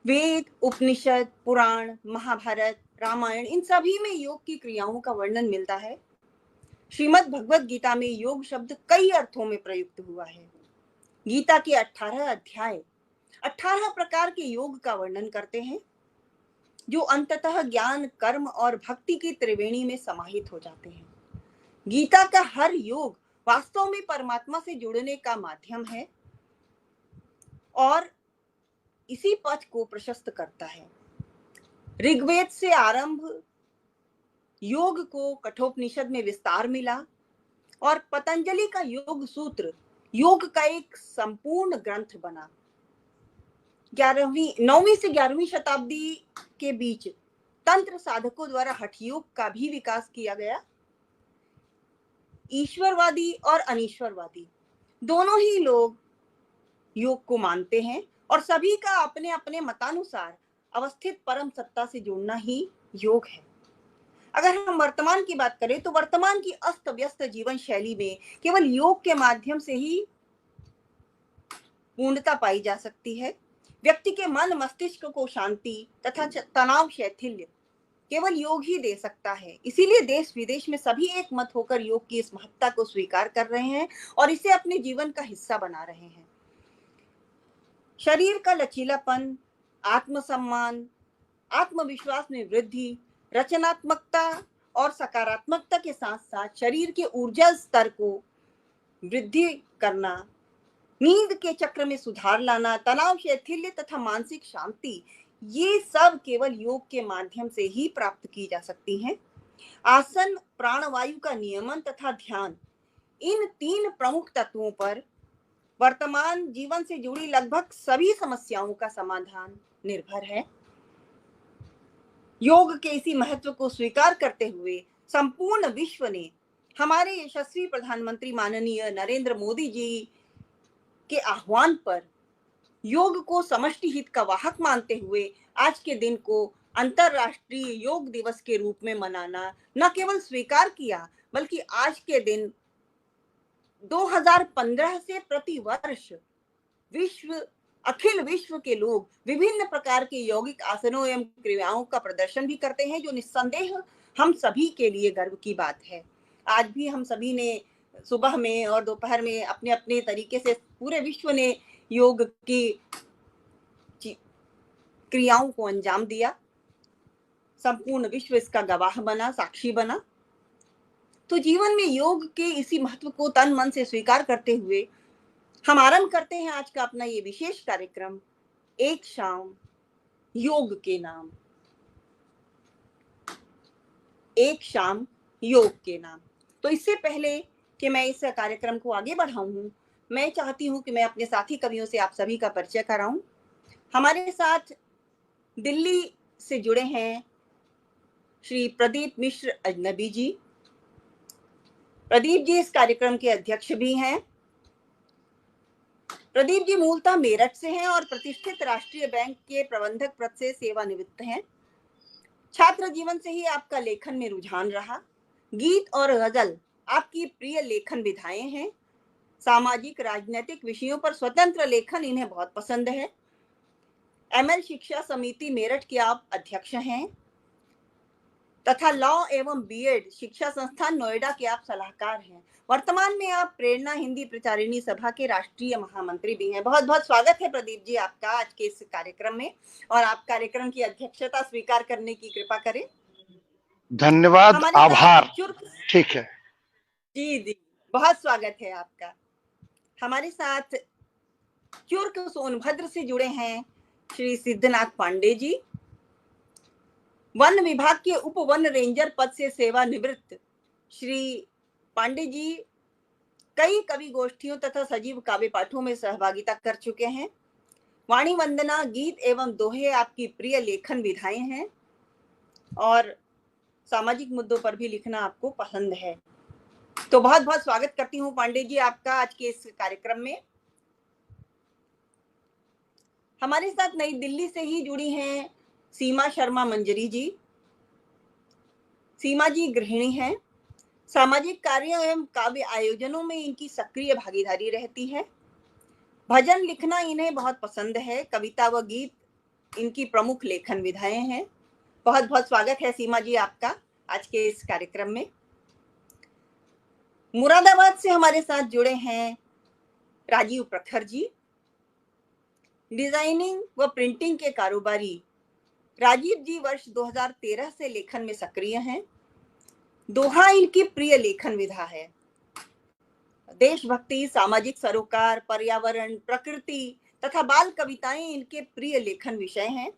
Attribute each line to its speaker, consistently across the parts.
Speaker 1: वेद, उपनिषद, पुराण, महाभारत, रामायण, इन सभी में योग की क्रियाओं का वर्णन मिलता है। श्रीमद् भगवत गीता में योग शब्द कई अर्थों में प्रयुक्त हुआ है। गीता के 18 अध्याय 18 प्रकार के योग का वर्णन करते हैं, जो अंततः ज्ञान, कर्म और भक्ति की त्रिवेणी में समाहित हो जाते हैं। गीता का हर योग वास्तव में परमात्मा से जुड़ने का माध्यम है और इसी पथ को प्रशस्त करता है। ऋग्वेद से आरंभ योग को कठोपनिषद में विस्तार मिला और पतंजलि का योग सूत्र योग का एक संपूर्ण ग्रंथ बना। 9वीं से 11वीं शताब्दी के बीच तंत्र साधकों द्वारा हठ योग का भी विकास किया गया। ईश्वरवादी और अनीश्वरवादी दोनों ही लोग योग को मानते हैं और सभी का अपने अपने मतानुसार अवस्थित परम सत्ता से जुड़ना ही योग है। अगर हम वर्तमान की बात करें तो वर्तमान की अस्त व्यस्त जीवन शैली में केवल योग के माध्यम से ही पूर्णता पाई जा सकती है। व्यक्ति के मन मस्तिष्क को शांति तथा तनाव शैथिल्य केवल योग ही दे सकता है। इसीलिए देश विदेश में सभी एक मत होकर योग की इस महत्ता को स्वीकार कर रहे हैं और इसे अपने जीवन का हिस्सा बना रहे हैं। शरीर का लचीलापन, आत्मसम्मान, आत्मविश्वास में वृद्धि, रचनात्मकता और सकारात्मकता के साथ साथ शरीर के ऊर्जा स्तर को वृद्धि करना, नींद के चक्र में सुधार लाना, तनाव शैथिल्य तथा मानसिक शांति, ये सब केवल योग के माध्यम से ही प्राप्त की जा सकती हैं। आसन, प्राणवायु का नियमन तथा ध्यान, इन 3 प्रमुख तत्वों पर वर्तमान जीवन से जुड़ी लगभग सभी समस्याओं का समाधान निर्भर है। योग के इसी महत्व को स्वीकार करते हुए संपूर्ण विश्व ने हमारे यशस्वी प्रधानमंत्री माननीय नरेंद्र मोदी जी के आह्वान पर योग को समष्टि हित का वाहक मानते हुए आज के दिन को अंतरराष्ट्रीय योग दिवस के रूप में मनाना न केवल स्वीकार किया, बल्कि आज के दिन 2015 से प्रति वर्ष अखिल विश्व के लोग विभिन्न प्रकार के यौगिक आसनों एवं क्रियाओं का प्रदर्शन भी करते हैं, जो निस्संदेह हम सभी के लिए गर्व की बात है। आज भी हम सभी ने सुबह में और दोपहर में अपने अपने तरीके से पूरे विश्व ने योग की क्रियाओं को अंजाम दिया। संपूर्ण विश्व इसका गवाह बना, साक्षी बना। तो जीवन में योग के इसी महत्व को तन मन से स्वीकार करते हुए हम आरंभ करते हैं आज का अपना ये विशेष कार्यक्रम, एक शाम योग के नाम। एक शाम योग के नाम। तो इससे पहले कि मैं इस कार्यक्रम को आगे बढ़ाऊं, मैं चाहती हूं कि मैं अपने साथी कवियों से आप सभी का परिचय कराऊं। हमारे साथ दिल्ली से जुड़े हैं श्री प्रदीप मिश्र अजनबी जी। प्रदीप जी इस कार्यक्रम के अध्यक्ष भी हैं। प्रदीप जी मूलतः मेरठ से हैं और प्रतिष्ठित राष्ट्रीय बैंक के प्रबंधक पद से सेवानिवृत्त हैं। छात्र जीवन से ही आपका लेखन में रुझान रहा। गीत और गजल आपकी प्रिय लेखन विधाएं हैं। सामाजिक राजनीतिक विषयों पर स्वतंत्र लेखन इन्हें बहुत पसंद है। एमएल शिक्षा समिति मेरठ के आप अध्यक्ष हैं तथा लॉ एवं बीएड शिक्षा संस्थान नोएडा के आप सलाहकार हैं। वर्तमान में आप प्रेरणा हिंदी प्रचारिणी सभा के राष्ट्रीय महामंत्री भी हैं। बहुत बहुत स्वागत है प्रदीप जी आपका आज के इस कार्यक्रम में, और आप कार्यक्रम की अध्यक्षता स्वीकार करने की कृपा करें।
Speaker 2: धन्यवाद, आभार। ठीक है
Speaker 1: जी जी, बहुत स्वागत है आपका। हमारे साथ चुर्क सोनभद्र से जुड़े हैं श्री सिद्धनाथ पांडे जी। वन विभाग के उप वन रेंजर पद से सेवानिवृत्त श्री पांडे जी कई कवि गोष्ठियों तथा सजीव काव्य पाठों में सहभागिता कर चुके हैं। वाणी वंदना, गीत एवं दोहे आपकी प्रिय लेखन विधाएं हैं और सामाजिक मुद्दों पर भी लिखना आपको पसंद है। तो बहुत बहुत स्वागत करती हूँ पांडे जी आपका आज के इस कार्यक्रम में। हमारे साथ नई दिल्ली से ही जुड़ी हैं सीमा शर्मा मंजरी जी। सीमा जी गृहिणी हैं। सामाजिक कार्यों एवं काव्य आयोजनों में इनकी सक्रिय भागीदारी रहती है। भजन लिखना इन्हें बहुत पसंद है। कविता व गीत इनकी प्रमुख लेखन विधाएं हैं। बहुत बहुत स्वागत है सीमा जी आपका आज के इस कार्यक्रम में। मुरादाबाद से हमारे साथ जुड़े हैं राजीव प्रखर जी। डिजाइनिंग व प्रिंटिंग के कारोबारी राजीव जी वर्ष 2013 से लेखन में सक्रिय हैं। दोहा इनकी प्रिय लेखन विधा है। देशभक्ति, सामाजिक सरोकार, पर्यावरण, प्रकृति तथा बाल कविताएं इनके प्रिय लेखन विषय हैं।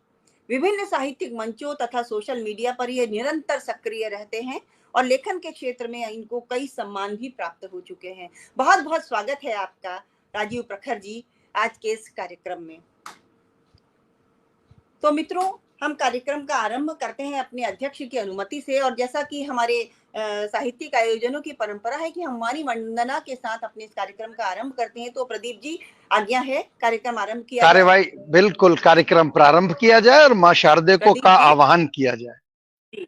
Speaker 1: विभिन्न साहित्यिक मंचों तथा सोशल मीडिया पर ये निरंतर सक्रिय रहते हैं और लेखन के क्षेत्र में इनको कई सम्मान भी प्राप्त हो चुके हैं। बहुत बहुत स्वागत है आपका राजीव प्रखर जी आज के इस कार्यक्रम में। तो मित्रों, हम कार्यक्रम का आरंभ करते हैं अपने अध्यक्ष की अनुमति से, और जैसा कि हमारे साहित्यिक आयोजनों की परंपरा है कि हम वाणी वंदना के साथ अपने इस कार्यक्रम का आरंभ करते हैं। तो प्रदीप जी, आज्ञा है कार्यक्रम आरंभ किया जाए।
Speaker 2: कार्यवाही बिल्कुल, कार्यक्रम प्रारंभ किया जाए और मां शारदे को का आह्वान किया जाए।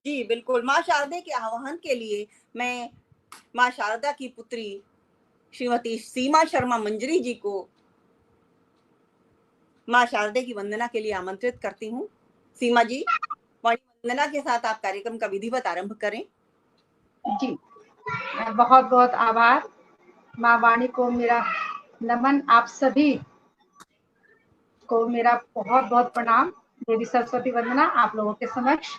Speaker 1: जी बिल्कुल, मां शारदे के आह्वान के लिए मैं मां शारदा की पुत्री श्रीमती सीमा शर्मा मंजरी जी को मां शारदे की वंदना के लिए आमंत्रित करती हूँ। सीमा जी, वाणी वंदना के साथ आप कार्यक्रम का विधिवत आरंभ करें।
Speaker 3: जी, बहुत बहुत आभार। माँ वाणी को मेरा नमन, आप सभी को मेरा बहुत बहुत प्रणाम। देवी सरस्वती वंदना आप लोगों के समक्ष।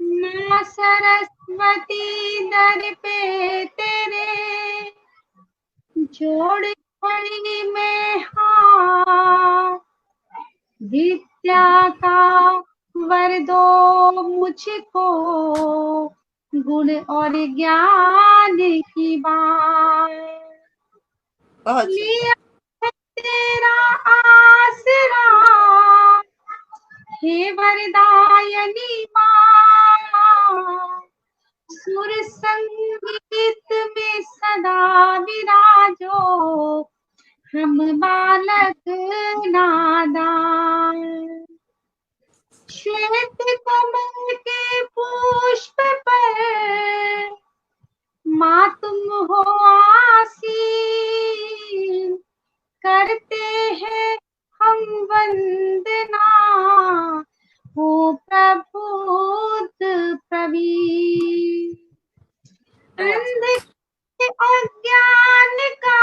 Speaker 3: माँ सरस्वती दर पे तेरे जोड़ खड़ी में हाथ, विद्या का वर दो मुझको, गुण और ज्ञान की बात, लिया तेरा आसरा हे वरदायनी माँ, सुर संगीत में सदा विराजो, हम बालक नादान। श्वेत कमल के पुष्प पर माँ तुम हो आसीन, करते हैं हम वंदना, हो प्रबुद्ध प्रवीण। अंध के अज्ञान का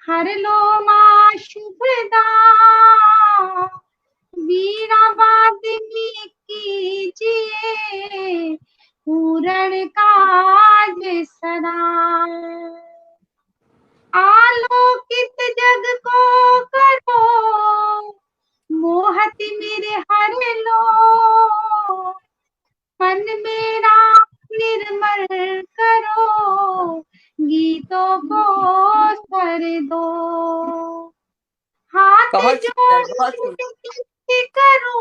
Speaker 3: हर लो माँ शुभदा, वीणा वादिनी कीजिए पूर्ण काज सदा। आलोकित जग को करो, मोहति मेरे हर लो, मन मेरा निर्मल करो, गीतों को स्वर दो। हाथ जोड़ करो,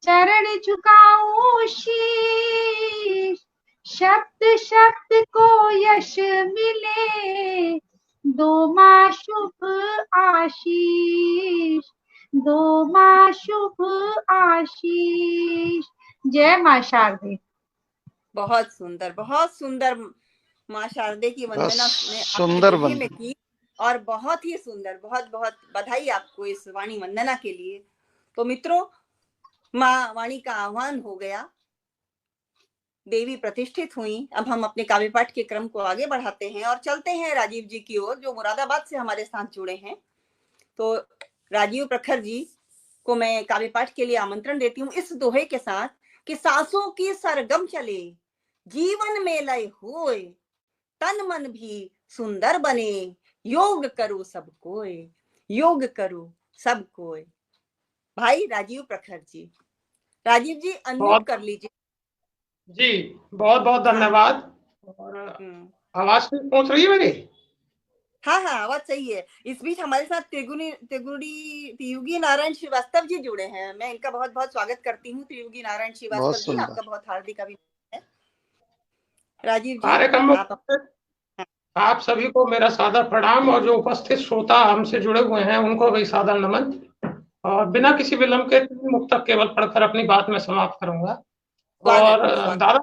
Speaker 3: चरण झुकाओ शीश, शब्द शब्द को यश मिले, दो माँ शुभ आशीष, दो माँ शुभ आशीष। जय माँ शारदे।
Speaker 1: बहुत सुंदर, बहुत सुंदर। माँ शारदे की वंदना
Speaker 2: सुंदर
Speaker 1: में की और बहुत ही सुंदर। बहुत बहुत बधाई आपको इस वाणी वंदना के लिए। तो मित्रों, माँ वाणी का आह्वान हो गया, देवी प्रतिष्ठित हुई। अब हम अपने काव्य पाठ के क्रम को आगे बढ़ाते हैं और चलते हैं राजीव जी की ओर, जो मुरादाबाद से हमारे साथ जुड़े हैं। तो राजीव प्रखर जी को मैं काव्य पाठ के लिए आमंत्रण देती हूँ इस दोहे के साथ कि सांसों की सरगम चले, जीवन में लय होए, तन मन भी सुंदर बने, योग करो सब कोय, योग करो सब कोय। भाई राजीव प्रखर जी, राजीव जी अनम्यूट कर लीजिए।
Speaker 4: जी बहुत बहुत धन्यवाद। और आवाज पहुंच रही है मेरी?
Speaker 1: हाँ हाँ, आवाज सही है। इस बीच हमारे साथ त्रियुगी नारायण श्रीवास्तव जी जुड़े हैं। मैं इनका बहुत बहुत स्वागत करती हूँ। त्रियुगी नारायण श्रीवास्तव जी, आपका बहुत हार्दिक अभिनंदन है। राजीव जी,
Speaker 4: कार्यक्रम आप सभी को मेरा सादर प्रणाम, और जो उपस्थित श्रोता हमसे जुड़े हुए हैं उनको भी सादर नमन। और बिना किसी विलंब के 3 मुक्तक केवल पढ़कर अपनी बात में समाप्त करूंगा। और दादा,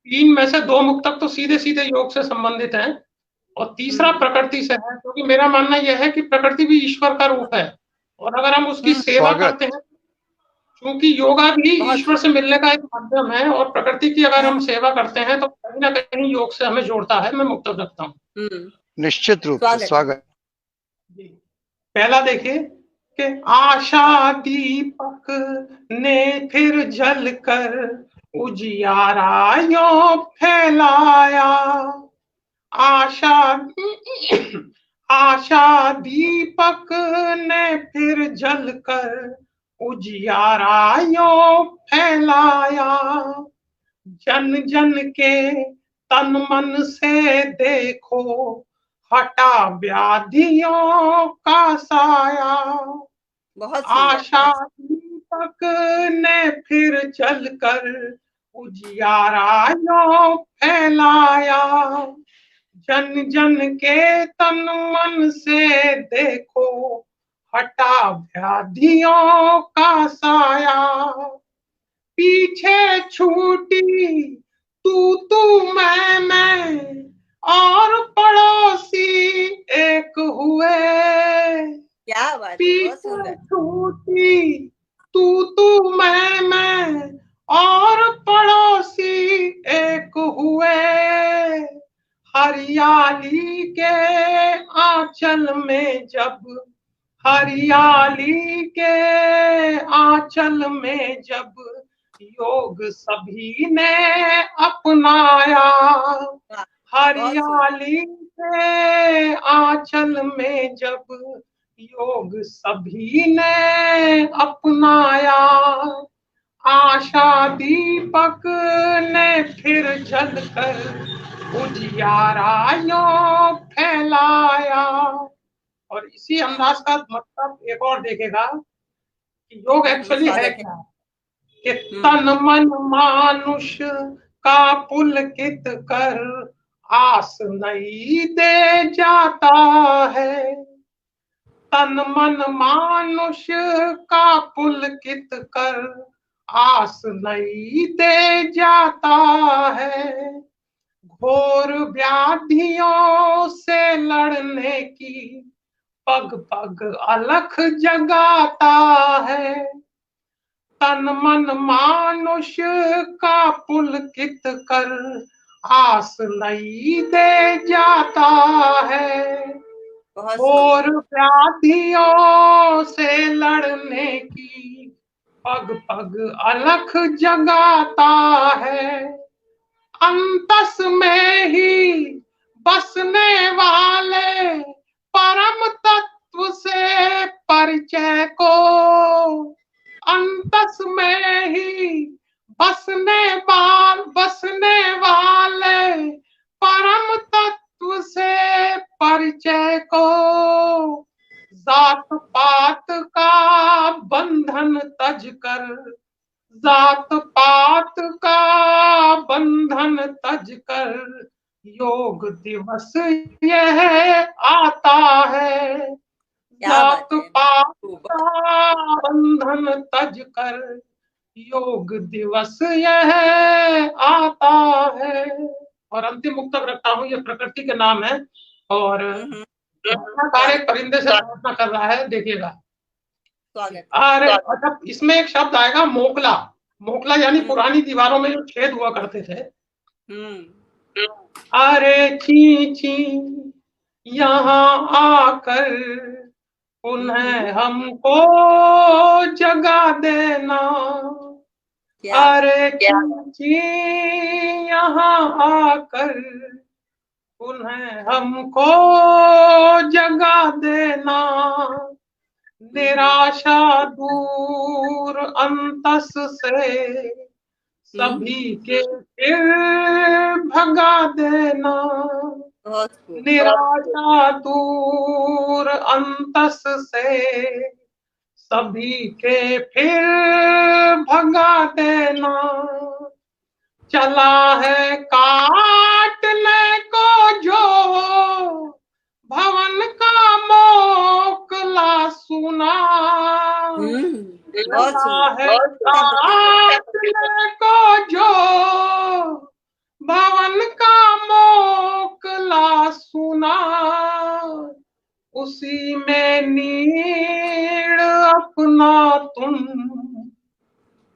Speaker 4: 3 में से 2 मुक्तक तो सीधे सीधे योग से संबंधित हैं, और तीसरा प्रकृति से है, क्योंकि मेरा मानना यह है कि प्रकृति भी ईश्वर का रूप है, और अगर हम उसकी सेवा
Speaker 2: स्वागत।
Speaker 4: करते हैं, क्योंकि योगा भी
Speaker 1: बहुत
Speaker 4: ईश्वर से मिलने का एक माध्यम है, और प्रकृति की अगर हम
Speaker 1: हाँ।
Speaker 4: सेवा करते हैं तो कहीं ना कहीं योग से हमें जोड़ता है। मैं मुक्त रखता हूँ।
Speaker 2: निश्चित रूप से स्वागत।
Speaker 4: जी। पहला देखिए कि आशा दीपक ने फिर जलकर उजियारा यूं फैलाया, आशा दीपक ने फिर जलकर उजियारा यूं फैलाया, जन जन के तन मन से देखो हटा व्याधियों का साया,
Speaker 1: बहुत
Speaker 4: आशा दीपक ने फिर जलकर उजियारा यूं फैलाया, जन जन के तन मन से देखो हटा व्याधियों का साया, पीछे छूटी तू मैं और पड़ोसी एक हुए,
Speaker 1: क्या बात है, बहुत
Speaker 4: पीछे
Speaker 1: सुंदर।
Speaker 4: छूटी तू मैं और पड़ोसी एक हुए, हरियाली के आंचल में जब, हरियाली के आंचल में जब योग सभी ने अपनाया, हरियाली के आंचल में जब योग सभी ने अपनाया, आशा दीपक ने फिर जलकर उजियारा यूं फैलाया। और इसी अंदाज का मतलब एक और देखेगा कि योग एक्चुअली है क्या, कि तन मन मानुष का पुलकित कर आस नहीं दे जाता है, तन मन मानुष का पुलकित कर आस नहीं दे जाता है, घोर व्याधियों से लड़ने की पग पग अलख जगाता है, तन मन मानुष का पुलकित कर आस नहीं दे जाता है, और व्याधियों से लड़ने की पग पग अलख जगाता है, अंतस में ही बसने वाले परम तत्व से परिचय को, अंतस में ही बसने वाले परम तत्व से परिचय को, जात पात का बंधन तज कर, जात पात का बंधन तज कर योग दिवस यह आता है, जात पात का बंधन तज कर योग दिवस यह आता है। और अंतिम मुक्तक रखता हूँ, ये प्रकृति के नाम है, और कार्य परिंदे से प्रार्थना कर रहा है, देखिएगा। अरे अच्छा, इसमें एक शब्द आएगा मोकला, मोकला यानी पुरानी दीवारों में जो छेद हुआ करते थे। अरे ची ची यहाँ आकर उन्हें हमको जगा देना, अरे ची ची यहाँ आकर उन्हें हमको जगा देना, निराशा दूर अंतस से सभी के फिर भगा देना, निराशा दूर अंतस से सभी के फिर भगा देना, चला है काटने को जो भवन का मोकला सुना, चला है काटने को जो भवन का मोकला सुना, उसी में नीड़ अपना तुम,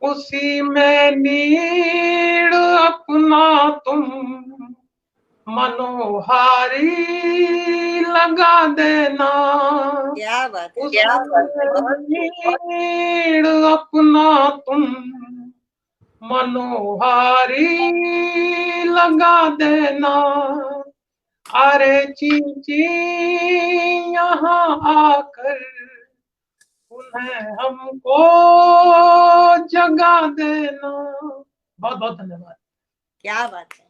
Speaker 4: उसी में नीड़ अपना तुम, मनोहारी लगा देना।
Speaker 1: क्या बात है,
Speaker 4: उसी में नीड़ अपना तुम, मनोहारी लगा देना। अरे चींची यहाँ आकर उन्हें हमको जगा देना। बहुत बहुत धन्यवाद।
Speaker 1: क्या बात है,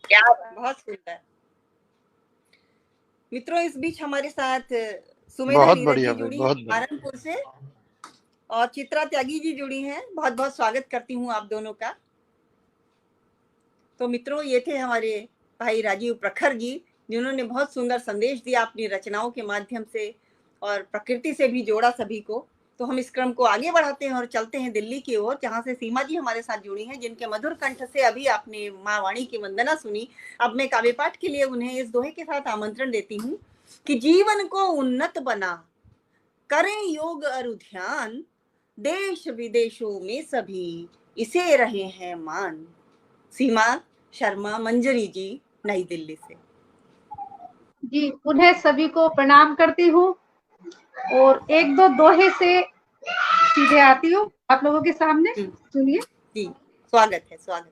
Speaker 1: बहुत सुंदर। मित्रों, इस बीच हमारे साथ सुमेधा
Speaker 2: बहुत
Speaker 1: नीरज
Speaker 2: बढ़िया
Speaker 1: जी
Speaker 2: भाई,
Speaker 1: जुड़ी
Speaker 2: बहुत
Speaker 1: हैं
Speaker 2: बढ़िया।
Speaker 1: सहारनपुर से, और चित्रा त्यागी जी जुड़ी हैं। बहुत बहुत स्वागत करती हूँ आप दोनों का। तो मित्रों, ये थे हमारे भाई राजीव प्रखर जी, जिन्होंने बहुत सुंदर संदेश दिया अपनी रचनाओं के माध्यम से और प्रकृति से भी जोड़ा सभी को। तो हम इस क्रम को आगे बढ़ाते हैं और चलते हैं दिल्ली की ओर, जहाँ से सीमा जी हमारे साथ जुड़ी हैं, जिनके मधुर कंठ से अभी आपने माँ वाणी की वंदना सुनी। अब मैं काव्य पाठ के लिए उन्हें इस दोहे के साथ आमंत्रण देती हूँ कि जीवन को उन्नत बना, करें योग अरु ध्यान, देश विदेशों में सभी इसे रहे हैं मान। सीमा शर्मा मंजरी जी, नई दिल्ली से।
Speaker 3: जी, उन्हें सभी को प्रणाम करती हूँ और एक दो दोहे से सीधे आती हूँ आप लोगों के सामने। सुनिए
Speaker 1: जी, स्वागत है, स्वागत।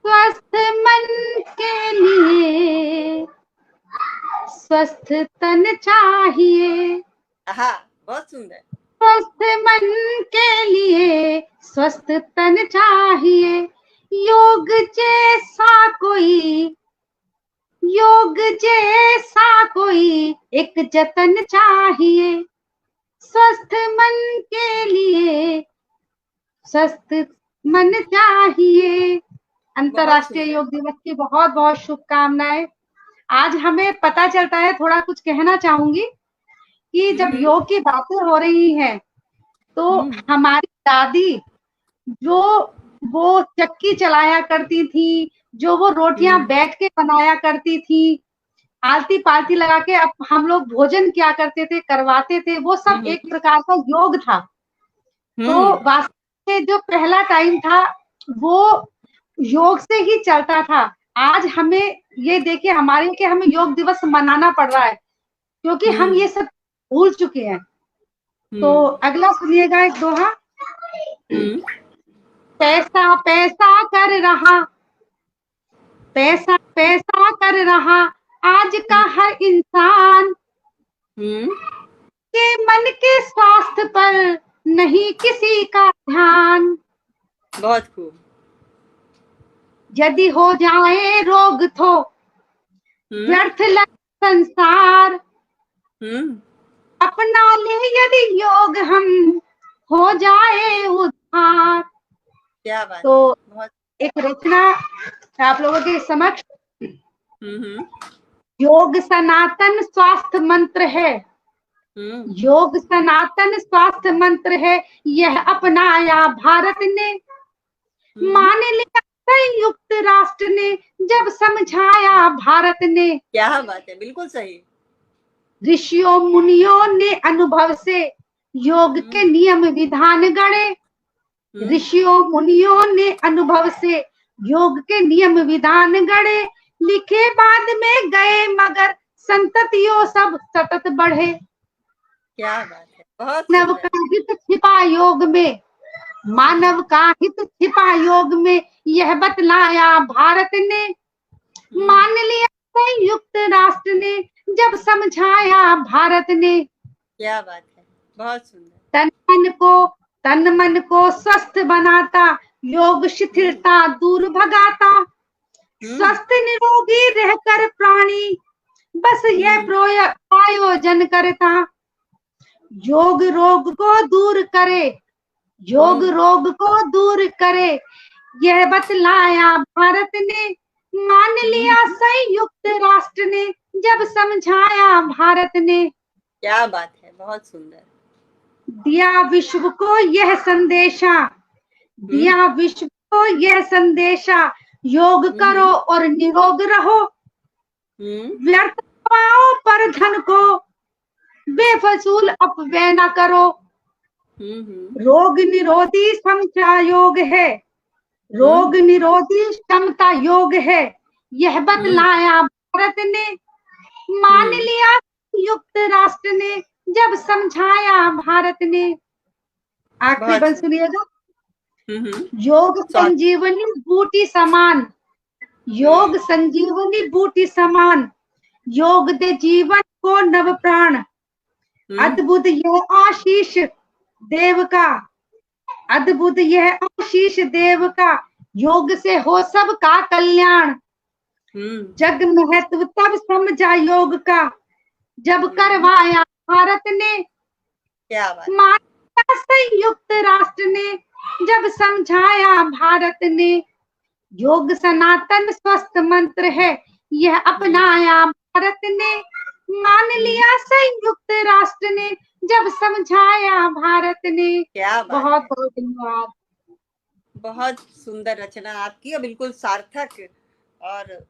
Speaker 3: स्वस्थ मन के लिए स्वस्थ तन चाहिए।
Speaker 1: हाँ, बहुत सुंदर।
Speaker 3: स्वस्थ मन के लिए स्वस्थ तन चाहिए, योग जैसा कोई, योग जैसा कोई एक जतन चाहिए। स्वस्थ मन के लिए स्वस्थ मन चाहिए। अंतर्राष्ट्रीय योग दिवस की बहुत बहुत शुभकामनाएं। आज हमें पता चलता है, थोड़ा कुछ कहना चाहूंगी कि जब योग की बातें हो रही हैं तो हमारी दादी जो वो चक्की चलाया करती थी, जो वो रोटियां बैठ के बनाया करती थी, आलती पालती लगा के अब हम लोग भोजन क्या करते थे, करवाते थे, वो सब एक प्रकार का योग था। तो वास्तव में जो पहला टाइम था वो योग से ही चलता था। आज हमें ये देखिए हमें योग दिवस मनाना पड़ रहा है क्योंकि हम ये सब भूल चुके हैं। तो अगला सुनिएगा एक दोहा। पैसा पैसा कर रहा, पैसा पैसा कर रहा आज का हर इंसान, के मन के स्वास्थ्य पर नहीं किसी का ध्यान।
Speaker 1: बहुत खूब।
Speaker 3: यदि हो जाए रोग तो व्यर्थ लगे संसार, अपना ले यदि योग हम हो जाए उद्धार।
Speaker 1: क्या बात।
Speaker 3: तो एक रचना आप लोगों के समक्ष। योग सनातन स्वास्थ्य मंत्र है, योग सनातन स्वास्थ्य मंत्र है, यह अपनाया भारत ने, मान लिया संयुक्त राष्ट्र ने जब समझाया भारत ने।
Speaker 1: क्या बात है, बिल्कुल सही।
Speaker 3: ऋषियों मुनियों ने अनुभव से योग के नियम विधान गढ़े, ऋषियों मुनियों ने अनुभव से योग के नियम विधान गढ़े, लिखे बाद में गए मगर संततियों सब सतत बढ़े।
Speaker 1: क्या बात है, बहुत।
Speaker 3: मानव का हित छिपा योग में, मानव का हित छिपा योग में, यह बतलाया भारत ने, मान लिया संयुक्त राष्ट्र ने जब समझाया भारत ने।
Speaker 1: क्या बात है, बहुत सुंदर।
Speaker 3: तन मन को स्वस्थ बनाता, योग शिथिलता दूर भगाता, स्वस्थ निरोगी रहकर प्राणी बस यह आयोजन करता, योग रोग को दूर करे, योग रोग को दूर करे, यह बतलाया भारत ने, मान लिया संयुक्त राष्ट्र ने जब समझाया भारत ने।
Speaker 1: क्या बात है, बहुत सुंदर।
Speaker 3: दिया विश्व को यह संदेशा, दिया विश्व को यह संदेशा, योग करो और निरोग रहो, व्यर्थ अफवाहों पर धन को बेफजूल अपव्यय न करो। रोग निरोधी क्षमता योग है, रोग निरोधी क्षमता योग है, यह बतलाया भारत ने, मान लिया संयुक्त राष्ट्र ने जब समझाया भारत ने। आखिरी बंद सुनिएगा। योग संजीवनी बूटी समान, योग संजीवनी बूटी समान, योग दे जीवन को नव प्राण। अद्भुत यह आशीष देव का, अद्भुत यह आशीष देव का, योग से हो सबका कल्याण। जग महत्व तब समझा योग का, जब करवाया भारत ने,
Speaker 1: क्या बात।
Speaker 3: माना संयुक्त राष्ट्र ने जब समझाया भारत ने। योग सनातन स्वस्थ मंत्र है, यह अपनाया भारत ने, मान लिया संयुक्त राष्ट्र ने जब समझाया भारत ने।
Speaker 1: क्या बात।
Speaker 3: बहुत बहुत धन्यवाद।
Speaker 1: बहुत सुंदर रचना आपकी, बिल्कुल सार्थक। और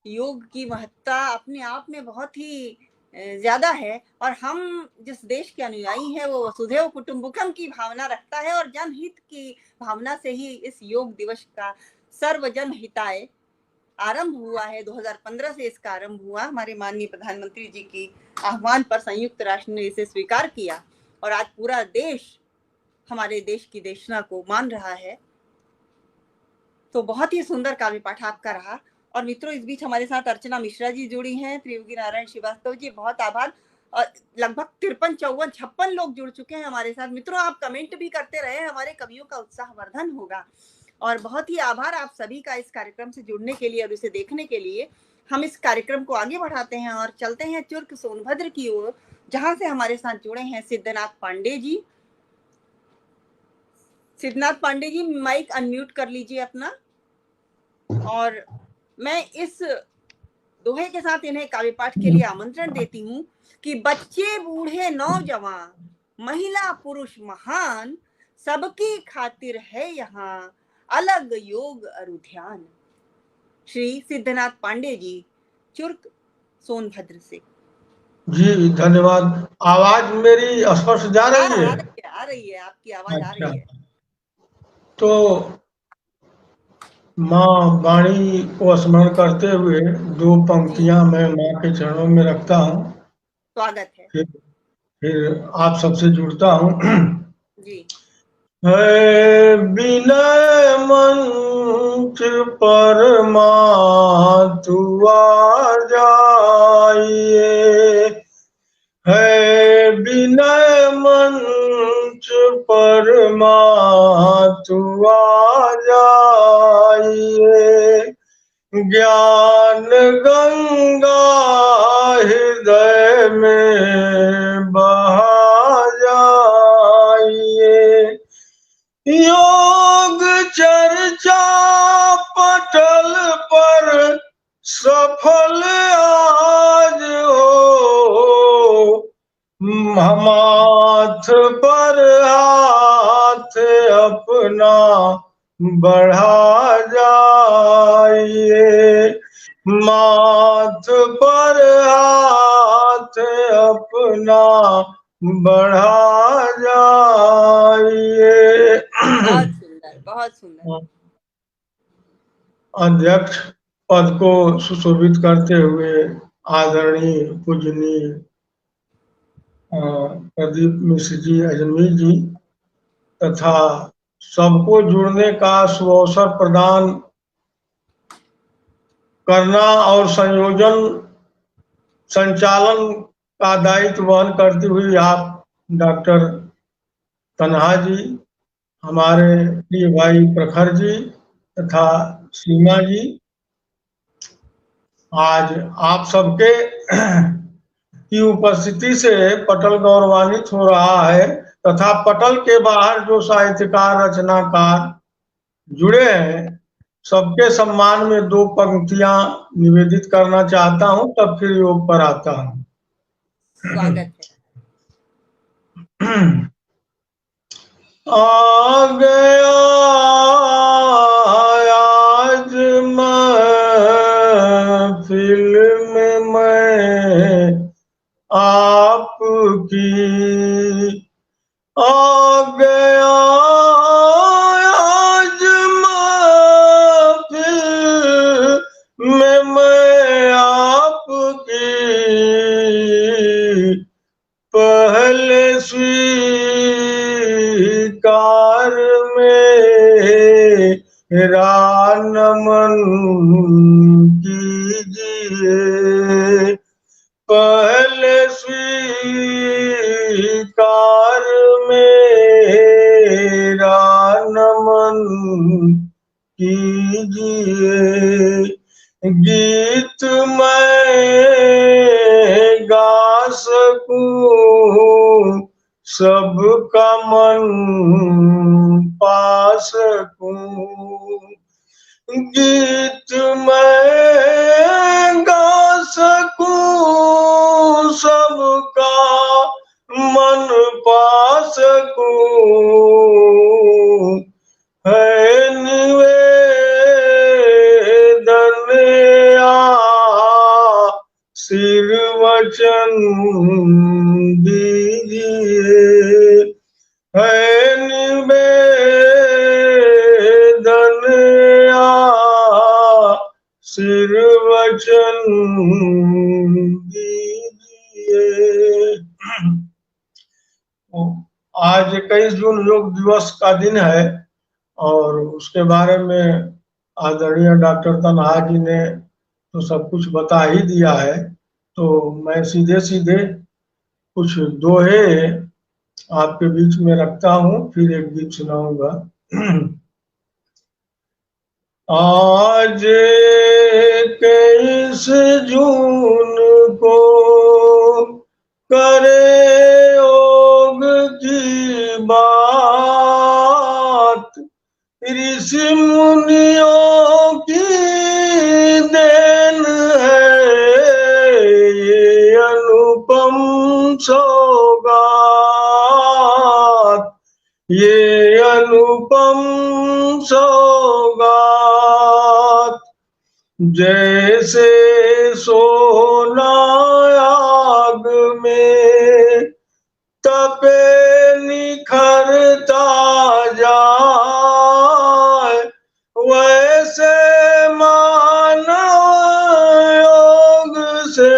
Speaker 1: योग की महत्ता अपने आप में बहुत ही ज्यादा है, और हम जिस देश के अनुयायी हैं वो वसुधैव कुटुंबकम की भावना रखता है, और जनहित की भावना से ही इस योग दिवस का सर्वजन हिताय आरंभ हुआ है। 2015 से इसका आरंभ हुआ। हमारे माननीय प्रधानमंत्री जी की आह्वान पर संयुक्त राष्ट्र ने इसे स्वीकार किया, और आज पूरा देश हमारे देश की देशना को मान रहा है। तो बहुत ही सुंदर काव्य पाठ आपका रहा। और मित्रों, इस बीच हमारे साथ अर्चना मिश्रा जी जुड़ी हैं, त्रियोगी नारायण श्रीवास्तव जी, बहुत आभार। और लगभग 53, 54, 56 लोग जुड़ चुके हैं हमारे साथ। मित्रों, आप कमेंट भी करते रहे, हमारे कवियों का उत्साहवर्धन होगा। और बहुत ही आभार आप सभी का इस कार्यक्रम से जुड़ने के लिए और इसे देखने के लिए। हम इस कार्यक्रम को आगे बढ़ाते हैं और चलते हैं चुर्क सोनभद्र की ओर, जहां से हमारे साथ जुड़े हैं सिद्धनाथ पांडे जी। सिद्धनाथ पांडे जी, माइक अनम्यूट कर लीजिए अपना। और मैं इस दोहे के साथ इन्हें काव्य पाठ के लिए आमंत्रण देती हूँ कि बच्चे बूढ़े नौजवान, महिला पुरुष महान, सबकी खातिर है यहाँ अलग योग अरुध्यान। श्री सिद्धनाथ पांडे जी, चुर्क सोनभद्र से।
Speaker 5: जी धन्यवाद। आवाज मेरी स्पष्ट जा रही है?
Speaker 1: आ रही है, आपकी आवाज आ रही है।
Speaker 5: तो माँ वाणी को स्मरण करते हुए 2 पंक्तियां मैं माँ के चरणों में रखता हूँ।
Speaker 1: स्वागत है।
Speaker 5: फिर आप सबसे जुड़ता हूँ।
Speaker 1: जी।
Speaker 5: है विनय मंच पर माँ तू आ जाइए, है विनय मंच पर माँ तू आ जाइए, ज्ञान गंगा हृदय में बहा जाइए, योग चर्चा पटल पर सफल आज हो, माथ पर हाथ अपना बढ़ा जाइए, माथ पर हाथ अपना बढ़ा जाइए।
Speaker 1: बहुत सुंदर, बहुत सुंदर।
Speaker 5: अध्यक्ष पद को सुशोभित करते हुए आदरणीय पूजनीय प्रदीप मिश्र जी, अजमेर जी, तथा सबको जुड़ने का सुअवसर प्रदान करना और संचालन का दायित्व वहन करती हुई आप डॉक्टर तन्हा जी, हमारे प्रिय भाई प्रखर जी तथा सीमा जी, आज आप सबके की उपस्थिति से पटल गौरवान्वित हो रहा है, तथा पटल के बाहर जो साहित्यकार रचनाकार जुड़े हैं सबके सम्मान में 2 पंक्तियां निवेदित करना चाहता हूं, तब फिर योग पर आता हूं।
Speaker 1: स्वागत है।
Speaker 5: आ गया आज महफिल में मैं की। आ गया आज महफिल में मैं आपकी, पहले स्वीकार मेरा नमन कीजिए, पहले स्वीकार मेरा नमन कीजिए। गीत मैं गा सकूं, सबका मन पा सकूं, गीत मैं गा सकूं, सबका मन पा सकूं, है निवेदन आशीर्वचन दीजिए, है निवेदन आशीर्वचन दीजिए। आज 21 जून योग दिवस का दिन है और उसके बारे में आदरणीय डॉक्टर तनहा जी ने तो सब कुछ बता ही दिया है, तो मैं सीधे सीधे कुछ दोहे आपके बीच में रखता हूँ, फिर एक गीत सुनाऊंगा। आज 21 जून को करे योग की बात, ऋषि मुनियों की देन है ये अनुपम सौगात, ये अनुपम सौगात। जैसे सोना आग में तपे निखरता जाए, वैसे मानव योग से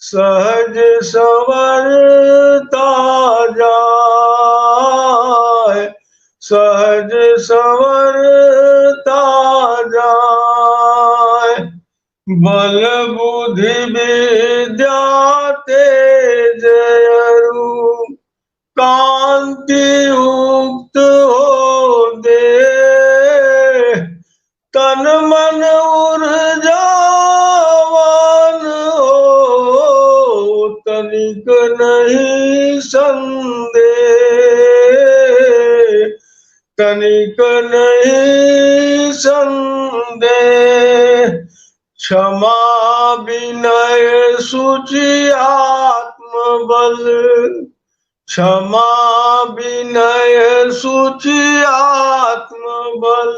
Speaker 5: सहज संवरता जाए, सहज संवरता जाए। बल बुद्धि विद्या तेज रूप कांति युक्त हो दे, तन मन ऊर्जावान हो, तनिक नहीं संदेह, तनिक नहीं संदेह। क्षमा विनय सुचि आत्मबल, क्षमा विनय सुचि आत्मबल,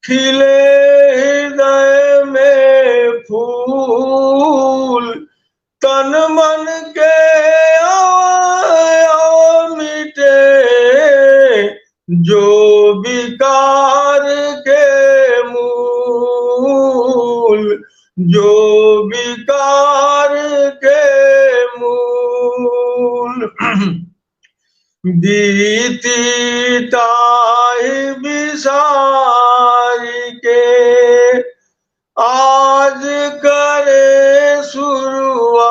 Speaker 5: खिले हृदय में फूल, तन मन के अवयव मिटे, जो विकार के मूल, जो विकार के मूल। दीति ताहि विसारी के आज करे शुरुआत,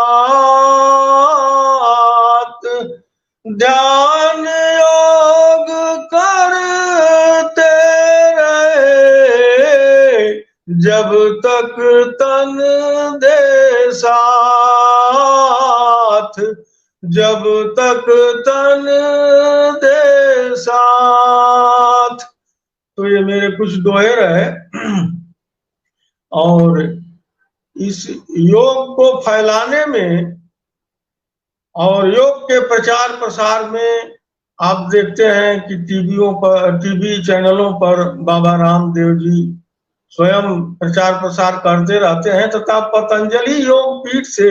Speaker 5: ध्यान योग करते रहे, जब तक तन दे साथ, जब तक तन दे साथ। तो ये मेरे कुछ दोहे रहे और इस योग को फैलाने में और योग के प्रचार प्रसार में आप देखते हैं कि टीवी चैनलों पर बाबा रामदेव जी स्वयं प्रचार प्रसार करते रहते हैं, तथा पतंजलि योग पीठ से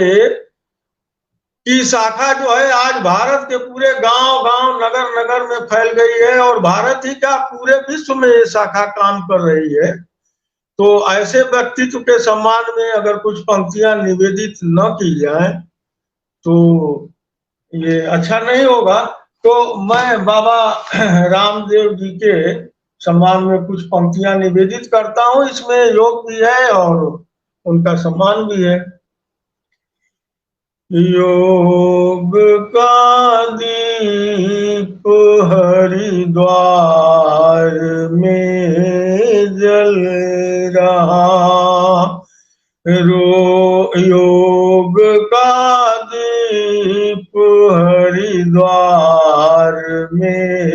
Speaker 5: की शाखा जो है आज भारत के पूरे गांव गांव नगर नगर में फैल गई है, और भारत ही क्या पूरे विश्व में ये शाखा काम कर रही है। तो ऐसे व्यक्तित्व के सम्मान में अगर कुछ पंक्तियां निवेदित न की जाए तो ये अच्छा नहीं होगा। तो मैं बाबा रामदेव जी के सम्मान में कुछ पंक्तियां निवेदित करता हूँ। इसमें योग भी है और उनका सम्मान भी है। योग का दीप हरिद्वार में जल रहा, योग का दीप हरिद्वार में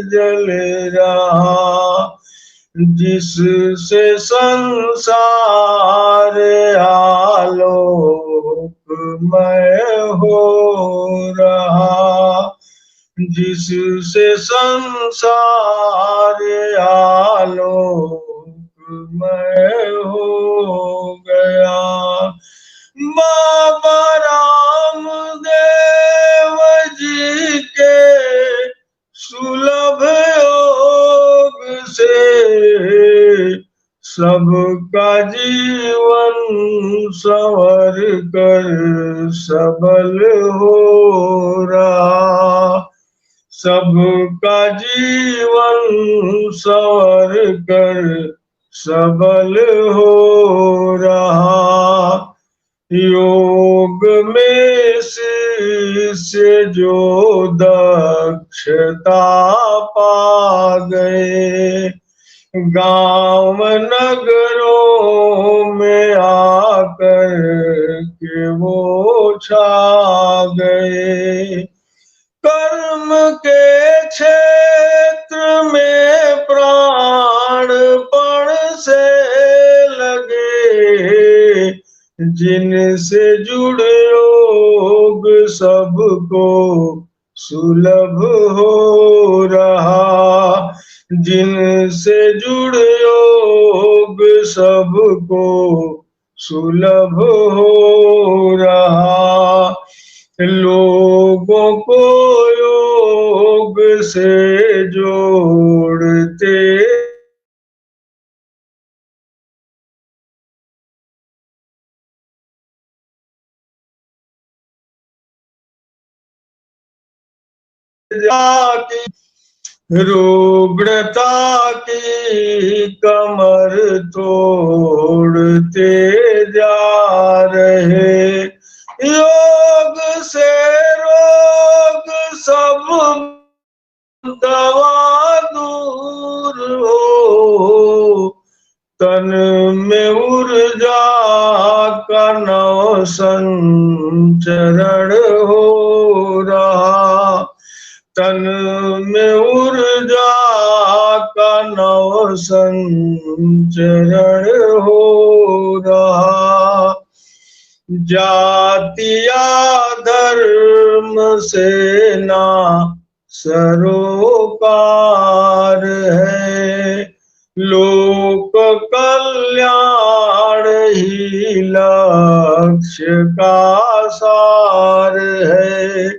Speaker 5: जल रहा, जिससे संसार आलोकमय हो रहा, जिससे संसार आलोकमय हो गया। बाबा रामदेव जी के सुलभ योग से सबका जीवन संवर कर सबल हो रहा, सबका जीवन संवर कर सबल हो रहा। योग में शिष्य जो दक्षता पा गए, गांव नगरों में आकर के वो छा गए। कर्म के क्षेत्र में प्राणपण से लगे, जिनसे जुड़े योग सबको सुलभ हो रहा, जिनसे जुड़े योग सबको सुलभ हो रहा। लोगों को योग से जोड़ते रुग्णता की कमर तोड़ते जा रहे, योग से रोग सब दवा दूर हो, तन में ऊर्जा का नव संचरण हो रहा, तन में ऊर्जा का नव संचरण हो रहा। जातिया धर्म से ना सरोकार है, लोक कल्याण ही लक्ष्य का सार है,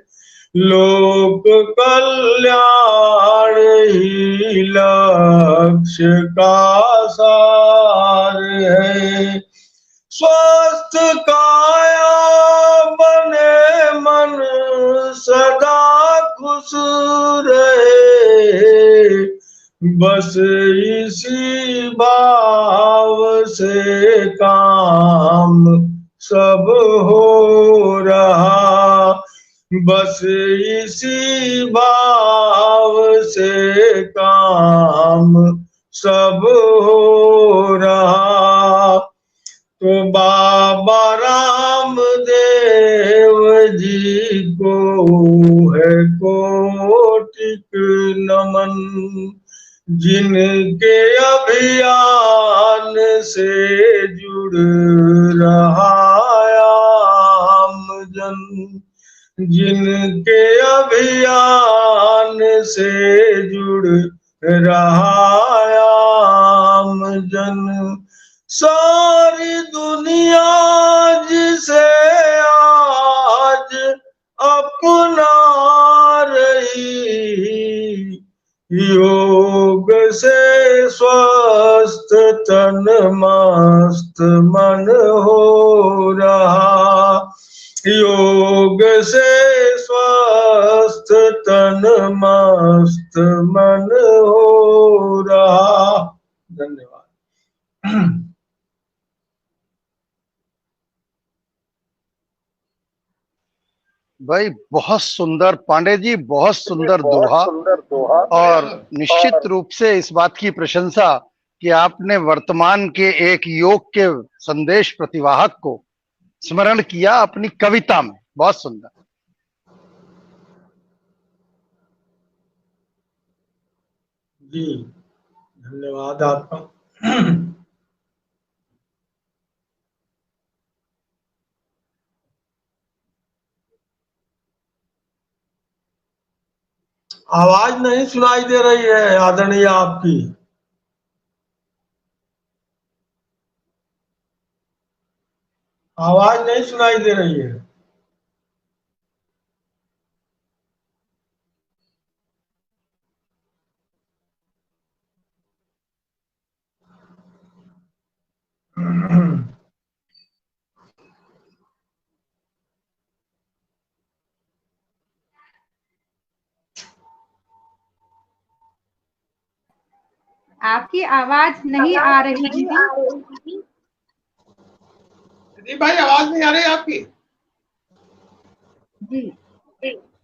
Speaker 5: लोक कल्याण ही लक्ष्य का सार है। स्वस्थ काया बने मन सदा खुश रहे, बस इसी भाव से काम सब हो रहा, बस इसी भाव से काम सब हो रहा। तो बाबा रामदेव जी को है कोटिक नमन, जिनके अभियान से जुड़ रहा आमजन, जिनके अभियान से जुड़ रहा आमजन। सारी दुनिया जिसे आज अपना रही, योग से स्वस्थ तन मस्त मन हो रहा, योग से स्वस्थ तन मस्त मन हो रहा। धन्यवाद।
Speaker 2: भाई बहुत सुंदर पांडे जी, बहुत सुंदर दोहा, और निश्चित रूप से इस बात की प्रशंसा कि आपने वर्तमान के एक योग के संदेश प्रतिवाहक को स्मरण किया अपनी कविता में। बहुत सुंदर।
Speaker 5: जी धन्यवाद आपका। आवाज नहीं सुनाई दे रही है आदरणीय आपकी। आवाज नहीं सुनाई दे रही है।
Speaker 3: आपकी आवाज नहीं आ रही दीदी।
Speaker 4: दीदी भाई आवाज नहीं आ रही आपकी?
Speaker 3: जी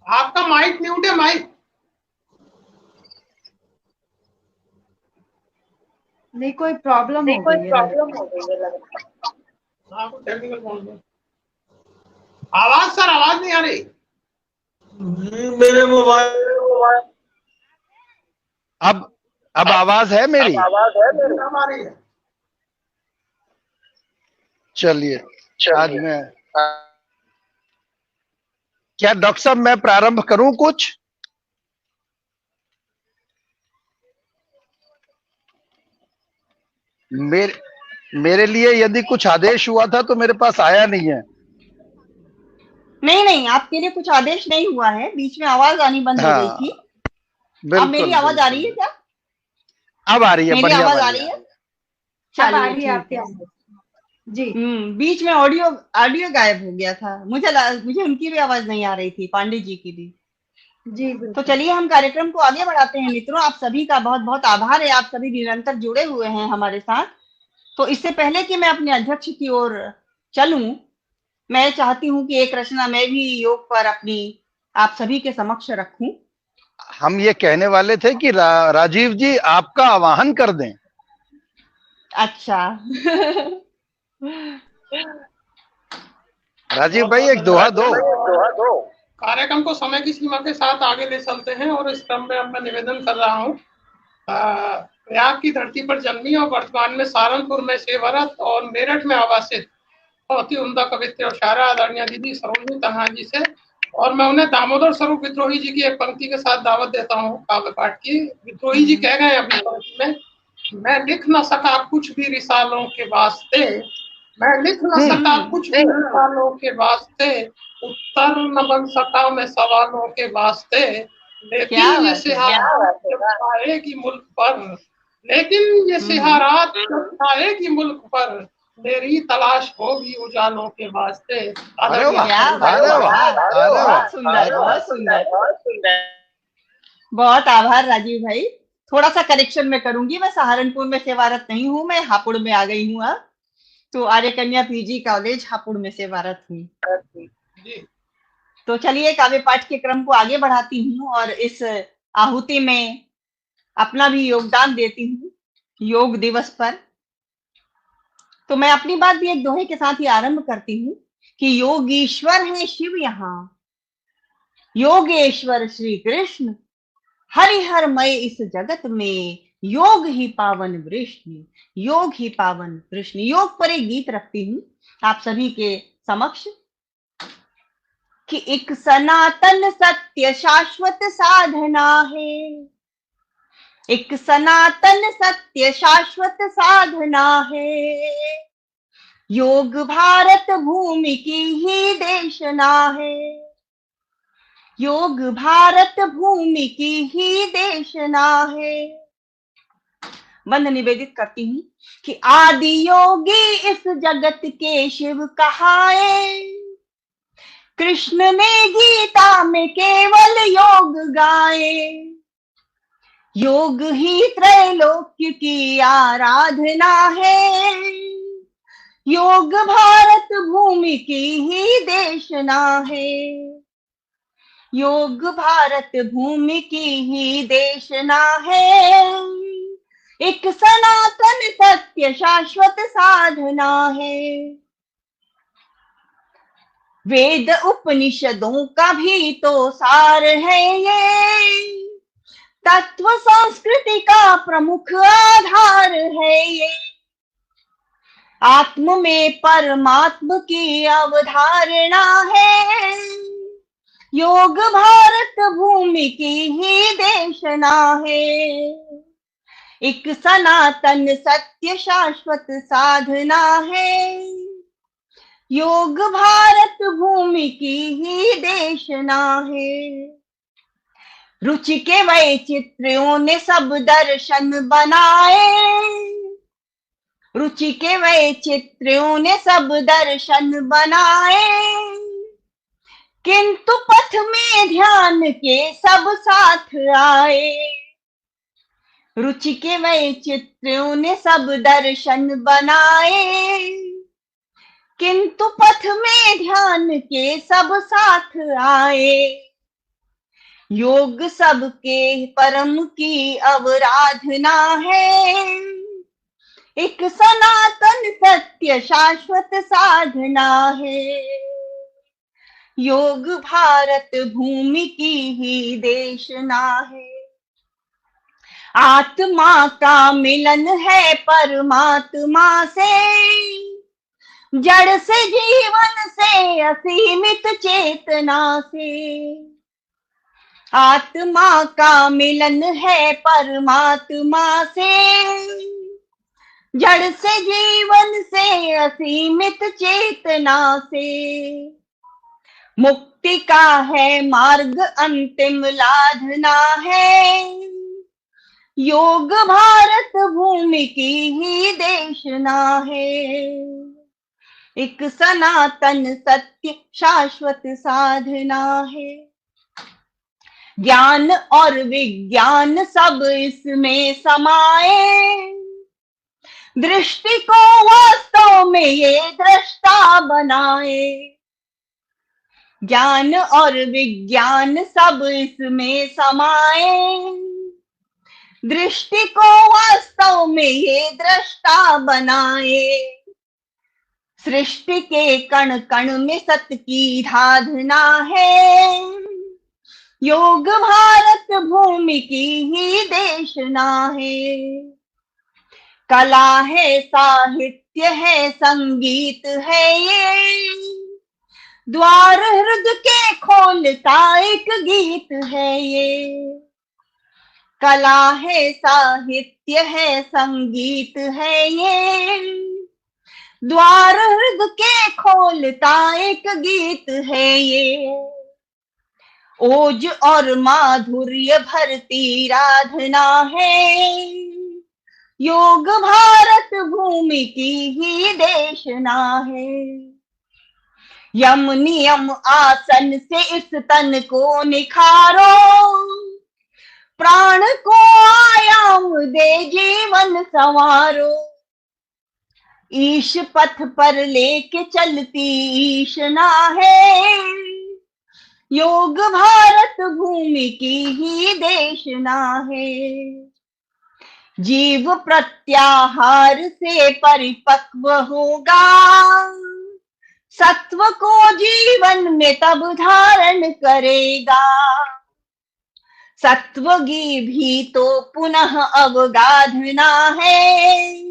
Speaker 4: आपका माइक म्यूट है, माइक।
Speaker 3: नहीं, कोई प्रॉब्लम हो गई है लगता है।
Speaker 4: हाँ, कोई टेक्निकल प्रॉब्लम। आवाज सर, आवाज नहीं आ रही।
Speaker 5: मेरे मोबाइल
Speaker 2: अब आवाज है मेरी?
Speaker 4: हमारी है।
Speaker 2: चलिए आज मैं, क्या डॉक्टर साहब मैं प्रारंभ करूं कुछ? मेरे लिए यदि कुछ आदेश हुआ था तो मेरे पास आया नहीं है।
Speaker 1: नहीं, आपके लिए कुछ आदेश नहीं हुआ है, बीच में आवाज आनी बंद हो गई थी। अब मेरी आवाज आ रही है क्या?
Speaker 2: अब आ रही है,
Speaker 1: मेरी आवाज आ रही है?
Speaker 3: अब आ रही है
Speaker 1: चलिए
Speaker 3: आपकी
Speaker 1: ठीक है।
Speaker 3: आवाज। जी
Speaker 1: बीच में ऑडियो गायब हो गया था। मुझे उनकी भी आवाज नहीं आ रही थी, पांडे जी की भी।
Speaker 3: जी
Speaker 1: तो
Speaker 3: बिल्कुल।
Speaker 1: चलिए हम कार्यक्रम को आगे बढ़ाते हैं। मित्रों, आप सभी का बहुत बहुत आभार है, आप सभी निरंतर जुड़े हुए हैं हमारे साथ। तो इससे पहले कि मैं अपने अध्यक्ष की ओर चलूं, मैं चाहती हूं कि एक रचना मैं भी योग पर अपनी आप सभी के समक्ष रखूं।
Speaker 2: हम ये कहने वाले थे कि राजीव जी आपका आवाहन कर दें।
Speaker 1: अच्छा
Speaker 2: राजीव भाई एक दोहा दो।
Speaker 4: कार्यक्रम को समय की सीमा के साथ आगे ले चलते हैं और इस क्रम में अब मैं निवेदन कर रहा हूँ। प्रयाग की धरती पर जन्मी और वर्तमान में सहारनपुर में सेवारत और मेरठ में आवासित बहुत ही उम्दा कवित्री और शायरा आदरणीय दीदी सरोजनी तन्हा जी से, और मैं उन्हें दामोदर स्वरूप विद्रोही जी की एक पंक्ति के साथ दावत देता हूँ काव्य पाठ की। विद्रोही जी कह गए अभी पंक्ति में, मैं लिख न सका कुछ भी रिसालों के वास्ते, मैं लिख न सका कुछ भी रिसालों के वास्ते, उत्तर न बन सका मैं सवालों के वास्ते, लेकिन ये सिहारात जब छाएगी मुल्क पर, लेकिन ये सिहारात जब छाएगी मुल्क पर, मेरी तलाश होगी उजालों के वास्ते।
Speaker 2: अरे वाह, अरे वाह,
Speaker 1: बहुत सुंदर, बहुत सुंदर। बहुत आभार राजीव भाई। थोड़ा सा करेक्शन मैं करूंगी, मैं सहारनपुर में सेवारत नहीं हूँ, मैं हापुड़ में आ गई हूँ अब। तो आर्य कन्या पीजी कॉलेज हापुड़ में सेवारत हूँ। तो चलिए काव्य पाठ के क्रम को आगे बढ़ाती हूँ और इस आहुति में अपना भी योगदान देती हूँ योग दिवस पर। तो मैं अपनी बात भी एक दोहे के साथ ही आरंभ करती हूँ कि योगीश्वर है शिव यहाँ, योगेश्वर श्री कृष्ण, हरिहरमय इस जगत में, योग ही पावन वृष्णि, योग ही पावन वृष्णि। योग पर एक गीत रखती हूँ आप सभी के समक्ष कि एक सनातन सत्य शाश्वत साधना है, एक सनातन सत्य शाश्वत साधना है, योग भारत भूमि की ही देशना है, योग भारत भूमि की ही देशना है। वंदन निवेदित करती हूँ कि आदि योगी इस जगत के शिव कहाए, कृष्ण ने गीता में केवल योग गाए। योग ही त्रैलोक्य की आराधना है, योग भारत भूमि की ही देशना है। योग भारत भूमि की ही देशना है, एक सनातन सत्य शाश्वत साधना है। वेद उपनिषदों का भी तो सार है ये, तत्व संस्कृति का प्रमुख आधार है ये। आत्म में परमात्म की अवधारणा है, योग भारत भूमि की ही देशना है। एक सनातन सत्य शाश्वत साधना है, योग भारत भूमि की ही देशना है। रुचि के वैचित्र्यों ने सब दर्शन बनाए, रुचि के वैचित्र्यों ने सब दर्शन बनाए, किंतु पथ में ध्यान के सब साथ आए। रुचि के वैचित्र्यों ने सब दर्शन बनाए, किंतु पथ में ध्यान के सब साथ आए। योग सबके परम की अवराधना है, एक सनातन सत्य शाश्वत साधना है। योग भारत भूमि की ही देशना है। आत्मा का मिलन है परमात्मा से, जड़ से जीवन से असीमित चेतना से। आत्मा का मिलन है परमात्मा से, जड़ से जीवन से असीमित चेतना से। मुक्ति का है मार्ग अंतिम लाधना है, योग भारत भूमि की ही देशना है। एक सनातन सत्य शाश्वत साधना है। ज्ञान और विज्ञान सब इसमें समाए, दृष्टि को वास्तव में ये दृष्टा बनाए। ज्ञान और विज्ञान सब इसमें समाए, दृष्टि को वास्तव में ये दृष्टा बनाए। सृष्टि के कण कण में सत्य की साधना है, योग भारत भूमि की ही देशना है। कला है, साहित्य है, संगीत है ये, द्वार हृदय के खोलता एक गीत है ये। कला है, साहित्य है, संगीत है ये, द्वार हृदय के खोलता एक गीत है ये। ओज और माधुर्य भरती राधना है, योग भारत भूमि की ही देशना है। यम नियम आसन से इस तन को निखारो, प्राण को आयाम दे जीवन संवारो। ईश पथ पर लेके चलती ईशना है, योग भारत भूमि की ही देशना है। जीव प्रत्याहार से परिपक्व होगा, सत्व को जीवन में तब धारण करेगा। सत्व की भी तो पुनः अवगाधना है,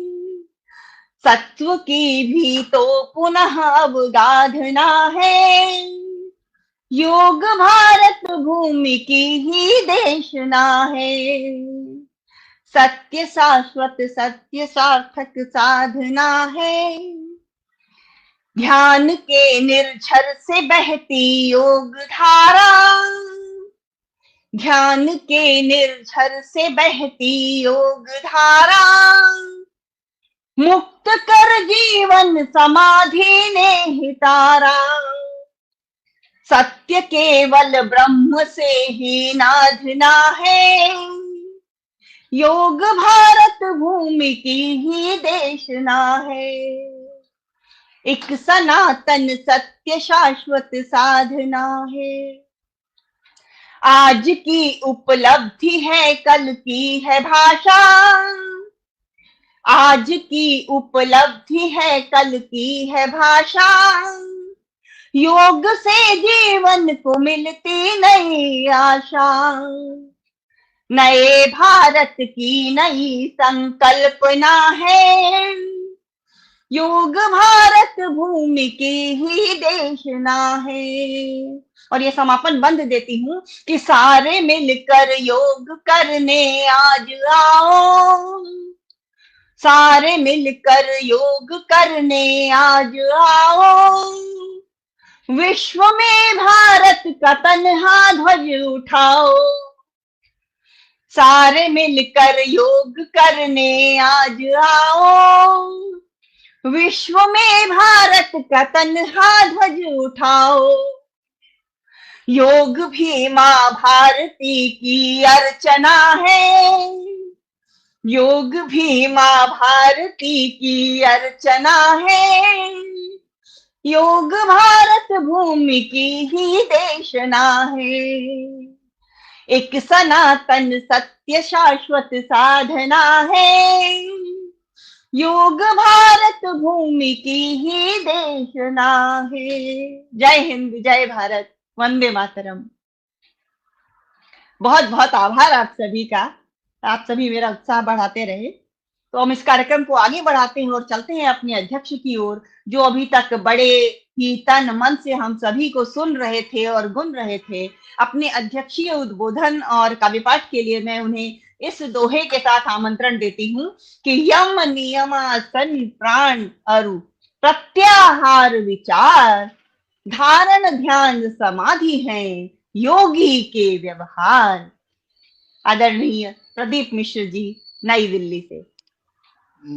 Speaker 1: सत्व की भी तो पुनः अवगाधना है। योग भारत भूमि की ही देशना है। सत्य शाश्वत सत्य सार्थक साधना है। ध्यान के निर्झर से बहती योग धारा, ध्यान के निर्झर से बहती योग धारा, मुक्त कर जीवन समाधि ने ही तारा। सत्य केवल ब्रह्म से ही नाधना है, योग भारत भूमि की ही देशना है। एक सनातन सत्य शाश्वत साधना है। आज की उपलब्धि है कल की है भाषा, आज की उपलब्धि है कल की है भाषा। योग से जीवन को मिलती नई आशा, नए भारत की नई संकल्पना है। योग भारत भूमि की ही देशना है। और ये समापन बंद देती हूँ कि सारे मिलकर योग करने आज आओ, सारे मिलकर योग करने आज आओ। विश्व में भारत का तन्हा ध्वज उठाओ, सारे मिलकर योग करने आज आओ। विश्व में भारत का तन्हा ध्वज उठाओ। योग भी माँ भारती की अर्चना है, योग भी माँ भारती की अर्चना है। योग भारत भूमि की ही देशना है। एक सनातन सत्य शाश्वत साधना है। योग भारत भूमि की ही देशना है। जय हिंद, जय भारत, वंदे मातरम। बहुत बहुत आभार आप सभी का। आप सभी मेरा उत्साह बढ़ाते रहे। तो हम इस कार्यक्रम को आगे बढ़ाते हैं और चलते हैं अपने अध्यक्ष की ओर, जो अभी तक बड़े ही तन मन से हम सभी को सुन रहे थे और गुन रहे थे। अपने अध्यक्षीय उद्बोधन और काव्य पाठ के लिए मैं उन्हें इस दोहे के साथ आमंत्रण देती हूँ कि यम नियमासन प्राण अरु प्रत्याहार विचार, धारण ध्यान समाधि है योगी के व्यवहार। आदरणीय प्रदीप मिश्र जी, नई दिल्ली से।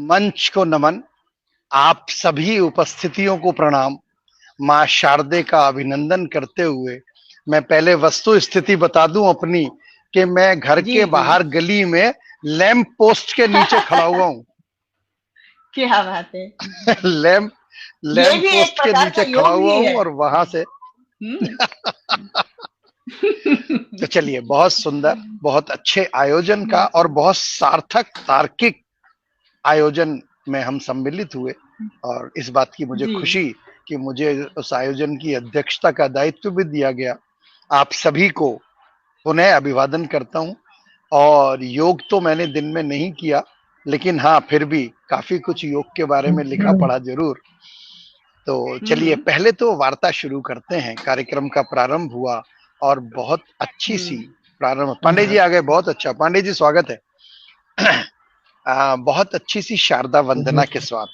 Speaker 2: मंच को नमन, आप सभी उपस्थितियों को प्रणाम। माँ शारदे का अभिनंदन करते हुए मैं पहले वस्तु स्थिति बता दूं अपनी कि मैं घर के बाहर गली में लैंप पोस्ट के नीचे खड़ा हुआ हूँ।
Speaker 1: क्या बात है।
Speaker 2: लैंप पोस्ट के नीचे खड़ा हुआ हूँ और वहां से तो चलिए, बहुत सुंदर, बहुत अच्छे आयोजन का और बहुत सार्थक तार्किक आयोजन में हम सम्मिलित हुए और इस बात की मुझे खुशी कि मुझे उस आयोजन की अध्यक्षता का दायित्व भी दिया गया। आप सभी को पुनः अभिवादन करता हूं। और योग तो मैंने दिन में नहीं किया, लेकिन हाँ, फिर भी काफी कुछ योग के बारे में लिखा पढ़ा जरूर। तो चलिए, पहले तो वार्ता शुरू करते हैं। कार्यक्रम का प्रारंभ हुआ और बहुत अच्छी सी प्रारंभ। पांडे जी आ गए, बहुत अच्छा। पांडे जी स्वागत है। बहुत अच्छी सी शारदा वंदना के साथ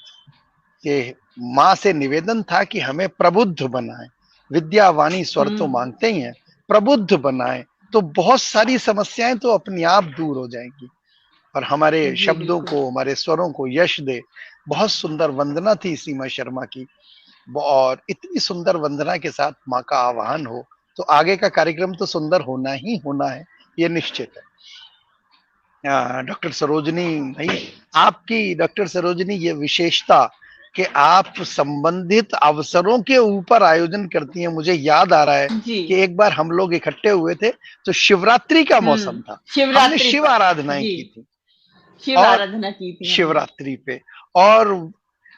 Speaker 2: कि माँ से निवेदन था कि हमें प्रबुद्ध बनाए। विद्यावाणी स्वर तो मांगते ही हैं, प्रबुद्ध बनाए तो बहुत सारी समस्याएं तो अपने आप दूर हो जाएंगी और हमारे शब्दों को, हमारे स्वरों को यश दे। बहुत सुंदर वंदना थी सीमा शर्मा की, और इतनी सुंदर वंदना के साथ माँ का आह्वान हो तो आगे का कार्यक्रम तो सुंदर होना ही होना है, ये निश्चित है। डॉक्टर सरोजनी भाई, आपकी डॉक्टर सरोजनी ये विशेषता कि आप संबंधित अवसरों के ऊपर आयोजन करती हैं। मुझे याद आ रहा है कि एक बार हम लोग इकट्ठे हुए थे तो शिवरात्रि का मौसम था, हमने शिव आराधनाएं की थी, शिवरात्रि पे। और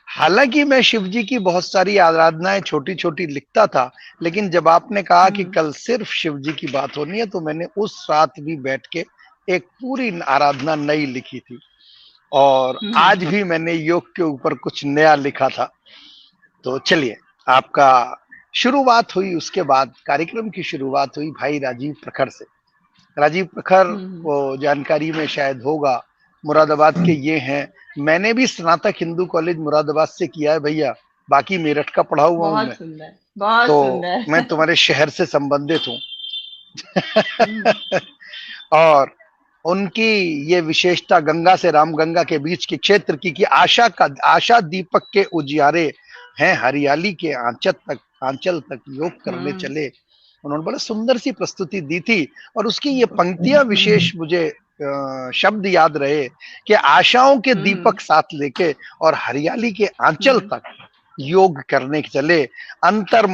Speaker 2: हालांकि मैं शिव जी की बहुत सारी आराधनाएं छोटी छोटी लिखता था, लेकिन जब आपने कहा कि कल सिर्फ शिव जी की बात होनी है तो मैंने उस रात भी बैठ के एक पूरी आराधना नई लिखी थी। और आज भी मैंने योग के ऊपर कुछ नया लिखा था। तो चलिए, आपका शुरुआत हुई, उसके बाद कार्यक्रम की शुरुआत हुई भाई राजीव प्रखर से। राजीव प्रखर वो जानकारी में शायद होगा, मुरादाबाद के ये हैं। मैंने भी स्नातक हिंदू कॉलेज मुरादाबाद से किया है भैया, बाकी मेरठ का पढ़ा हुआ हूँ मैं। तो मैं तुम्हारे शहर से संबंधित हूँ। और उनकी ये विशेषता गंगा से रामगंगा के बीच के क्षेत्र की कि आशा दीपक के उजियारे हैं, हरियाली के आंचल तक योग करने चले। उन्होंने बड़ा सुंदर सी प्रस्तुति दी थी और उसकी ये पंक्तियां विशेष मुझे शब्द याद रहे कि आशाओं के दीपक साथ लेके और हरियाली के आंचल तक योग करने के चले। अंतर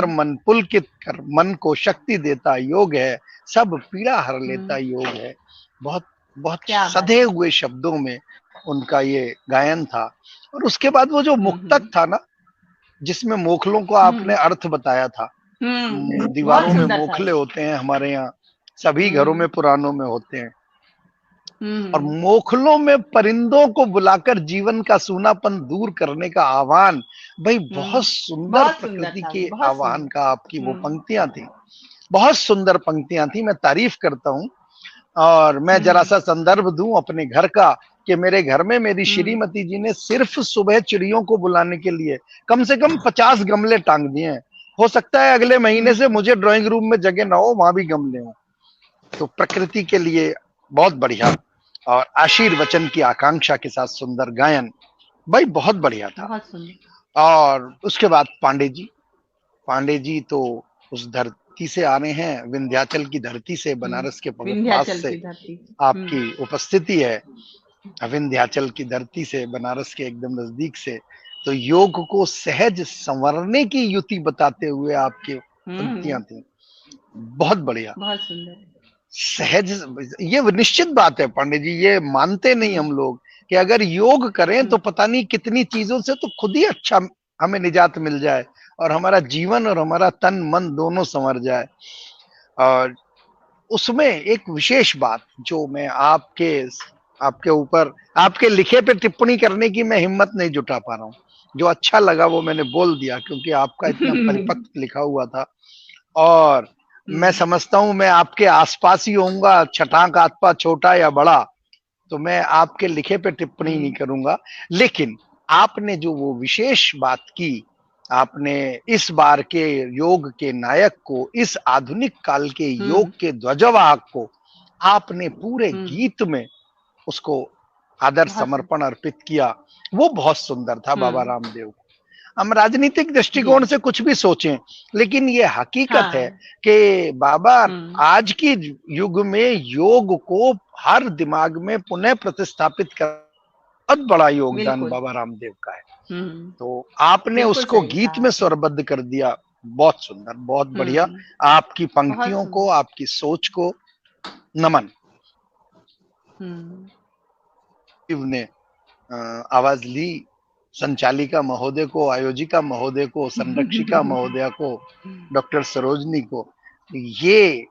Speaker 2: मन पुलकित कर मन को शक्ति देता योग है, सब पीड़ा हर लेता योग है। बहुत बहुत सधे हुए शब्दों में उनका ये गायन था। और उसके बाद वो जो मुक्तक था ना, जिसमें मोखलों को आपने अर्थ बताया था, दीवारों में मोखले होते हैं हमारे यहाँ, सभी घरों में पुरानों में होते हैं, और मोखलों में परिंदों को बुलाकर जीवन का सूनापन दूर करने का आह्वान। भाई बहुत सुंदर प्रकृति के आह्वान का आपकी वो पंक्तियां थी, बहुत सुंदर पंक्तियां थी। मैं तारीफ करता हूँ। और मैं जरा सा संदर्भ दूं अपने घर का कि मेरे घर में मेरी श्रीमती जी ने सिर्फ सुबह चिड़ियों को बुलाने के लिए कम से कम 50 गमले टांग दिए हैं। हो सकता है अगले महीने से मुझे ड्राइंग रूम में जगह ना हो, वहां भी गमले हो। तो प्रकृति के लिए बहुत बढ़िया, और आशीर्वचन की आकांक्षा के साथ सुंदर गायन, भाई बहुत बढ़िया था। और उसके बाद पांडे जी तो उस धरती से आ रहे हैं, विंध्याचल की धरती से, बनारस के पास से आपकी उपस्थिति है, विंध्याचल की धरती से, बनारस के एकदम नजदीक से। तो योग को सहज संवरने की युति बताते हुए आपके पंक्तियां थी, बहुत बढ़िया, बहुत सुंदर। सहज, ये निश्चित बात है पांडे जी, ये मानते नहीं हम लोग कि अगर योग करें तो पता नहीं कितनी चीजों से तो खुद ही अच्छा हमें निजात मिल जाए और हमारा जीवन और हमारा तन मन दोनों संवर जाए। और उसमें एक विशेष बात जो मैं आपके ऊपर, आपके लिखे पे टिप्पणी करने की मैं हिम्मत नहीं जुटा पा रहा हूँ, जो अच्छा लगा वो मैंने बोल दिया क्योंकि आपका इतना परिपक्व लिखा हुआ था। और मैं समझता हूं मैं आपके आसपास ही होऊंगा, छटाक आसपास छोटा या बड़ा, तो मैं आपके लिखे पे टिप्पणी नहीं करूंगा। लेकिन आपने जो वो विशेष बात की, आपने इस बार के योग के नायक को, इस आधुनिक काल के योग के ध्वजवाहक को आपने पूरे गीत में उसको आदर समर्पण अर्पित किया, वो बहुत सुंदर था बाबा रामदेव। हम राजनीतिक दृष्टिकोण से कुछ भी सोचें, लेकिन ये हकीकत है कि बाबा आज की युग में योग को हर दिमाग में पुनः प्रतिस्थापित कर, बहुत बड़ा योगदान बाबा रामदेव का है। तो आपने उसको गीत में स्वरबद्ध कर दिया, बहुत सुंदर, बहुत बढ़िया। आपकी पंक्तियों को, आपकी सोच को नमन। ने आवाज ली, संचालिका महोदय को, आयोजिका महोदय को, संरक्षिका महोदया को, डॉक्टर सरोजनी को। ये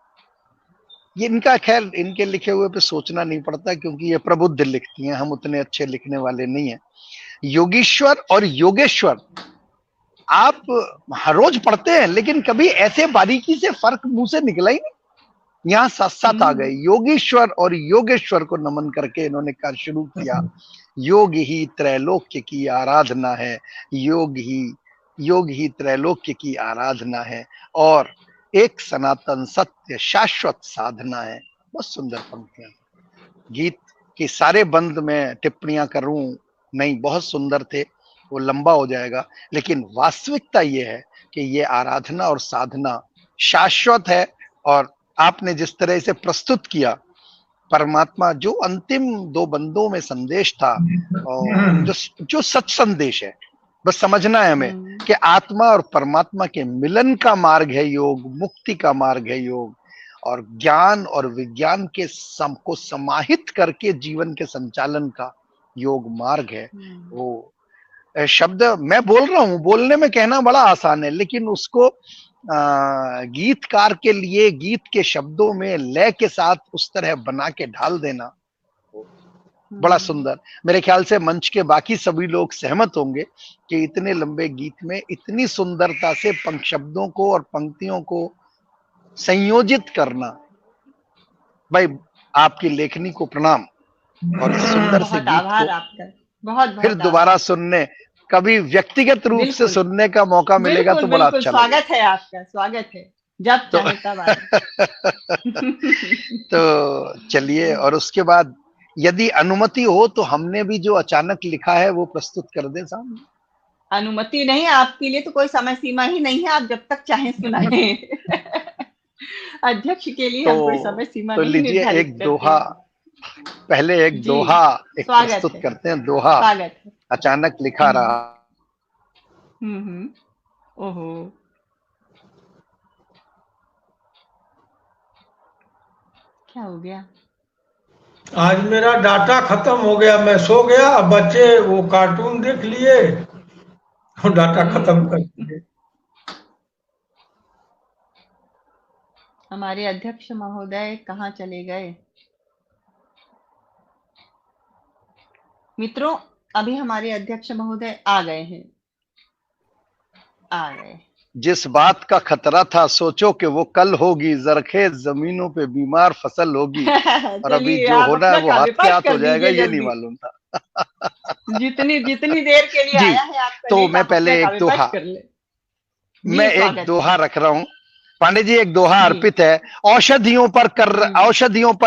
Speaker 2: इनका खैर इनके लिखे हुए पे सोचना नहीं पड़ता क्योंकि ये प्रबुद्ध लिखती हैं, हम उतने अच्छे लिखने वाले नहीं हैं। योगीश्वर और योगेश्वर आप हर रोज पढ़ते हैं, लेकिन कभी ऐसे बारीकी से फर्क मुंह से निकला ही नहीं, यहाँ साथ साथ आ गए। योगीश्वर और योगेश्वर को नमन करके इन्होंने कार्य शुरू किया। योग ही त्रैलोक्य की आराधना है, योग ही त्रैलोक्य की आराधना है, और एक सनातन सत्य शाश्वत साधना है। बहुत सुंदर पंक्तियां। गीत के सारे बंद में टिप्पणियां करूं नहीं, बहुत सुंदर थे, वो लंबा हो जाएगा। लेकिन वास्तविकता ये है कि ये आराधना और साधना शाश्वत है। और आपने जिस तरह से प्रस्तुत किया, परमात्मा जो अंतिम 2 बंदों में संदेश था, और जो सच संदेश है, बस समझना है हमें कि आत्मा और परमात्मा के मिलन का मार्ग है योग, मुक्ति का मार्ग है योग, और ज्ञान और विज्ञान के को समाहित करके जीवन के संचालन का योग मार्ग है। वो शब्द मैं बोल रहा हूँ, बोलने में कहना बड़ा आसान है, लेकिन उसको गीतकार के लिए गीत के शब्दों में लय के साथ उस तरह बना के ढाल देना बड़ा सुंदर। मेरे ख्याल से मंच के बाकी सभी लोग सहमत होंगे कि इतने लंबे गीत में इतनी सुंदरता से शब्दों को और पंक्तियों को संयोजित करना, भाई आपकी लेखनी को प्रणाम। और सुंदर से गीत को फिर दोबारा सुनने, कभी व्यक्तिगत रूप से सुनने का मौका मिलेगा तो बड़ा अच्छा लगेगा।
Speaker 1: स्वागत है आपका, स्वागत है। जब चाहे तब आए।
Speaker 2: तो चलिए, और उसके बाद यदि अनुमति हो तो हमने भी जो अचानक लिखा है वो प्रस्तुत कर दें सामने।
Speaker 1: अनुमति नहीं, आपके लिए तो कोई समय सीमा ही नहीं है, आप जब तक चाहें सुनाएं। अध्यक्ष के लिए हम कोई समय सीमा
Speaker 2: तो
Speaker 1: नहीं
Speaker 2: लीजिए
Speaker 1: निर्धारित
Speaker 2: एक
Speaker 1: करते
Speaker 2: दोहा,
Speaker 1: हैं।
Speaker 2: पहले एक
Speaker 1: जी,
Speaker 2: दोहा एक
Speaker 1: स्वागत
Speaker 2: प्रस्तुत
Speaker 1: है,
Speaker 2: करते हैं। दोहा
Speaker 1: स्वागत है।
Speaker 2: अचानक लिखा रहा।
Speaker 1: ओहो, क्या हो गया?
Speaker 5: आज मेरा डाटा खत्म हो गया, मैं सो गया, बच्चे वो कार्टून देख लिए और डाटा खत्म कर दिए।
Speaker 1: हमारे अध्यक्ष महोदय कहाँ चले गए? मित्रों, अभी हमारे अध्यक्ष महोदय आ गए हैं, आ गए।
Speaker 2: जिस बात का खतरा था सोचो कि वो कल होगी, जरखेज जमीनों पे बीमार फसल होगी, और अभी
Speaker 1: चलिए,
Speaker 2: जो
Speaker 1: आप
Speaker 2: होना है
Speaker 1: अपना
Speaker 2: वो हाथ
Speaker 1: काव्य
Speaker 2: के
Speaker 1: पाठ
Speaker 2: हाथ हो
Speaker 1: कर
Speaker 2: जाएगा,
Speaker 1: दीजिए
Speaker 2: ये नहीं
Speaker 1: जल्दी।
Speaker 2: मालूम था।
Speaker 1: जितनी जितनी देर के लिए
Speaker 2: जी,
Speaker 1: आया है आपका
Speaker 2: तो
Speaker 1: लेख,
Speaker 2: मैं
Speaker 1: आप अपना
Speaker 2: पहले एक
Speaker 1: काव्य
Speaker 2: दोहा,
Speaker 1: पाठ कर ले। जी,
Speaker 2: मैं एक
Speaker 1: स्वागत
Speaker 2: दोहा
Speaker 1: है।
Speaker 2: रख रहा हूं पांडे जी। एक दोहा
Speaker 1: जी।
Speaker 2: अर्पित है। औषधियों पर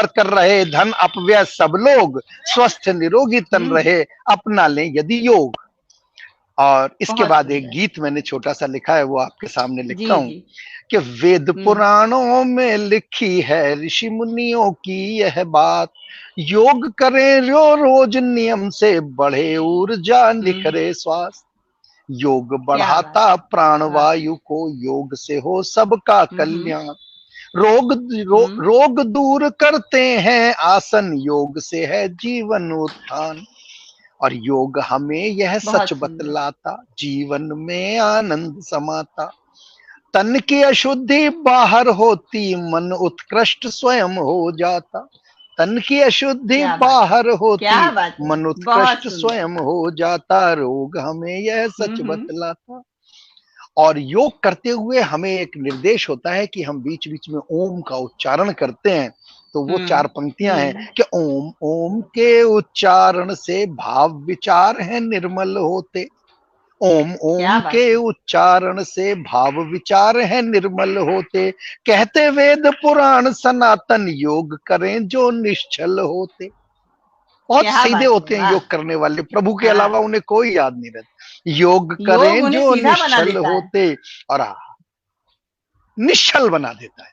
Speaker 2: कर रहे धन अपव्यय सब लोग, स्वस्थ निरोगी तन रहे अपना लें यदि योग। और इसके
Speaker 1: बहुत
Speaker 2: बाद एक
Speaker 1: सुंदर।
Speaker 2: गीत मैंने छोटा सा लिखा है, वो आपके सामने लिखता
Speaker 1: जी
Speaker 2: हूं
Speaker 1: जी।
Speaker 2: कि वेद पुराणों में लिखी है ऋषि मुनियों की यह बात, योग करें जो रोज नियम से, बढ़े ऊर्जा निखरे स्वास्थ्य। योग
Speaker 1: क्या बात,
Speaker 2: बढ़ाता
Speaker 1: वाह।
Speaker 2: प्राणवायु को, योग से हो सबका कल्याण। रोग दूर करते हैं आसन, योग से है जीवन उत्थान। और योग हमें यह सच
Speaker 1: बहुत सुंदर।
Speaker 2: बतलाता, जीवन में आनंद समाता। तन की अशुद्धि बाहर होती, मन उत्कृष्ट स्वयं हो जाता। तन की अशुद्धि
Speaker 1: क्या बात है,
Speaker 2: बाहर होती,
Speaker 1: क्या बात है,
Speaker 2: मन
Speaker 1: बहुत
Speaker 2: उत्कृष्ट
Speaker 1: सुंदर।
Speaker 2: स्वयं हो जाता। रोग हमें यह सच बतलाता। और योग करते हुए हमें एक निर्देश होता है कि हम बीच बीच में ओम का उच्चारण करते हैं। तो वो 4 पंक्तियां हैं कि ओम ओम के उच्चारण से भाव विचार है निर्मल होते। ओम
Speaker 1: क्या
Speaker 2: ओम
Speaker 1: बात
Speaker 2: के
Speaker 1: है।
Speaker 2: उच्चारण से भाव विचार है निर्मल होते। कहते वेद पुराण सनातन, योग करें जो निश्चल होते। बहुत
Speaker 1: क्या
Speaker 2: सीधे
Speaker 1: बात है,
Speaker 2: होते हैं
Speaker 1: वाह।
Speaker 2: योग करने वाले, प्रभु के
Speaker 1: हाँ,
Speaker 2: अलावा उन्हें कोई याद नहीं रहता। योग
Speaker 1: योग
Speaker 2: करें
Speaker 1: उन्हें
Speaker 2: जो
Speaker 1: सीधा बना
Speaker 2: निश्चल
Speaker 1: देता है।
Speaker 2: होते, और निश्चल बना देता है,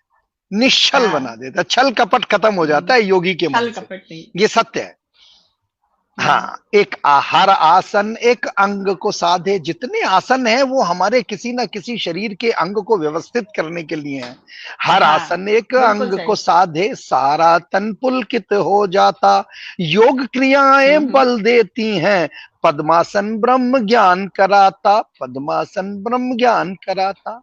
Speaker 2: निश्चल बना देता है। छल कपट खत्म हो जाता है योगी के मन
Speaker 1: छल
Speaker 2: से,
Speaker 1: कपट नहीं।
Speaker 2: ये सत्य है। हाँ, एक हर आसन एक अंग को साधे। जितने आसन है वो हमारे किसी ना किसी शरीर के अंग को व्यवस्थित करने के लिए है। हर आसन एक
Speaker 1: बिल्कुल
Speaker 2: अंग
Speaker 1: सही।
Speaker 2: को साधे, सारा तन पुलकित हो जाता। योग क्रियाएं बल देती हैं, पद्मासन ब्रह्म ज्ञान कराता, पद्मासन ब्रह्म ज्ञान कराता।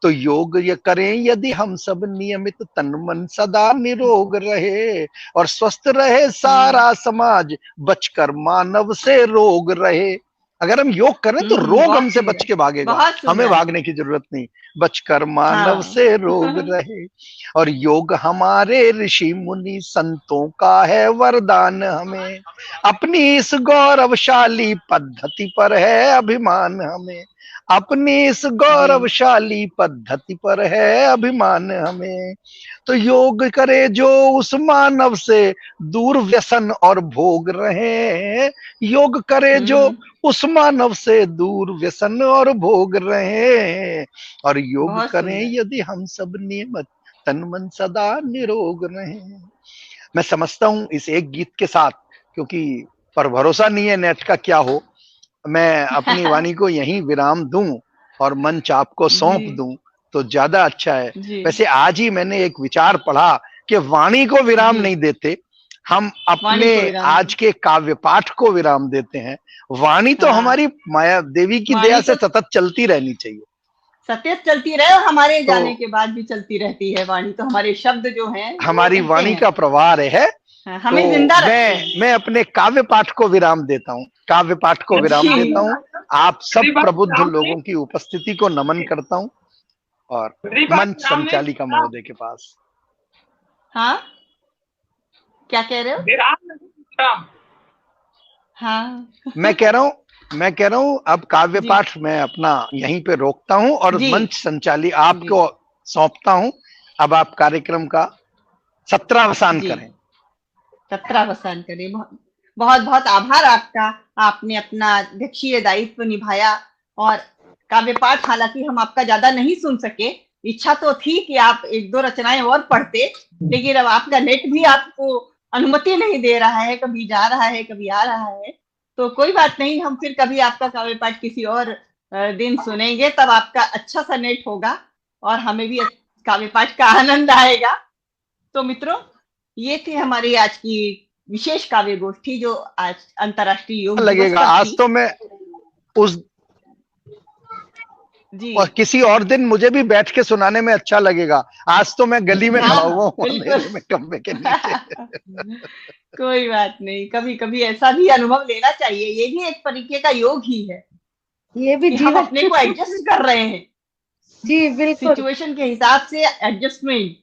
Speaker 2: तो योग ये करें यदि हम सब नियमित, तन मन सदा निरोग रहे, और स्वस्थ रहे सारा समाज, बचकर मानव से रोग रहे। अगर हम योग करें तो रोग
Speaker 1: बहुत
Speaker 2: हमसे बच
Speaker 1: सुंदर,
Speaker 2: के भागेगा,
Speaker 1: बहुत
Speaker 2: हमें
Speaker 1: सुंदर।
Speaker 2: भागने की जरूरत नहीं। बचकर मानव
Speaker 1: हाँ।
Speaker 2: से रोग रहे। और योग हमारे ऋषि मुनि संतों का है वरदान हमें, अपनी इस गौरवशाली पद्धति पर है अभिमान हमें। अपनी इस गौरवशाली पद्धति पर है अभिमान हमें। तो योग करे जो उस मानव से, दूर व्यसन और भोग रहे। योग करे जो उस मानव से, दूर व्यसन और भोग रहे। और योग
Speaker 1: बहुत
Speaker 2: करें
Speaker 1: सुंदर।
Speaker 2: यदि हम सब नियमित, तन मन सदा निरोग रहे। मैं समझता हूं इस एक गीत के साथ, क्योंकि पर भरोसा नहीं है नेट का क्या हो, मैं अपनी वाणी को यहीं विराम दूं और मंच आपको सौंप दूं तो ज्यादा अच्छा है। वैसे आज ही मैंने एक विचार पढ़ा कि वाणी को विराम नहीं देते, हम अपने आज के काव्य पाठ को विराम देते हैं। वाणी तो हमारी माया देवी की दया से सतत चलती रहनी चाहिए,
Speaker 1: सतत चलती रहे, और हमारे जाने के बाद भी चलती रहती है वाणी। तो हमारे शब्द जो हैं,
Speaker 2: हमारी वाणी का प्रवाह है।
Speaker 1: हमें
Speaker 2: तो
Speaker 1: जिंदा रखते
Speaker 2: मैं अपने काव्य पाठ को विराम देता हूँ, काव्य पाठ को विराम देता हूँ। आप सब प्रबुद्ध लोगों की उपस्थिति को नमन करता हूँ, और मंच संचालिका महोदय के पास।
Speaker 1: हाँ, क्या कह रहे हो? हाँ,
Speaker 2: मैं कह रहा हूँ अब काव्य पाठ मैं अपना यहीं पे रोकता हूँ, और मंच संचाली आपको सौंपता हूं। अब आप कार्यक्रम का सत्रावसान
Speaker 1: जी।
Speaker 2: करें।
Speaker 1: सत्रावसान करें। बहुत बहुत आभार आपका। आपने अपना अध्यक्षीय दायित्व निभाया और काव्य पाठ, हालांकि हम आपका ज्यादा नहीं सुन सके, इच्छा तो थी कि आप एक दो रचनाएं और पढ़ते, लेकिन अब आपका नेट भी आपको अनुमति नहीं दे रहा है, कभी जा रहा है कभी आ रहा है। तो कोई बात नहीं, हम फिर कभी आपका काव्य पाठ किसी और दिन सुनेंगे, तब आपका अच्छा सा नेट होगा और हमें भी काव्य पाठ का आनंद आएगा। तो मित्रों, ये थी हमारी आज की विशेष काव्य गोष्ठी जो आज अंतर्राष्ट्रीय योग दिवस
Speaker 2: लगेगा
Speaker 1: पर
Speaker 2: आज
Speaker 1: थी।
Speaker 2: तो मैं उस
Speaker 1: जी
Speaker 2: और किसी और दिन मुझे भी बैठ के सुनाने में अच्छा लगेगा। आज तो मैं गली में खड़ा
Speaker 1: हाँ,
Speaker 2: हुआ हूँ
Speaker 1: बिल्कुल।
Speaker 2: अंधेरे में कमरे के नीचे।
Speaker 1: कोई बात नहीं, कभी कभी ऐसा भी अनुभव लेना चाहिए, ये भी एक तरीके का योग ही है
Speaker 3: ये भी
Speaker 1: कि हम
Speaker 3: जीवन
Speaker 1: अपने को एडजस्ट कर रहे हैं,
Speaker 3: जी बिल्कुल।
Speaker 1: सिचुएशन के हिसाब से एडजस्टमेंट।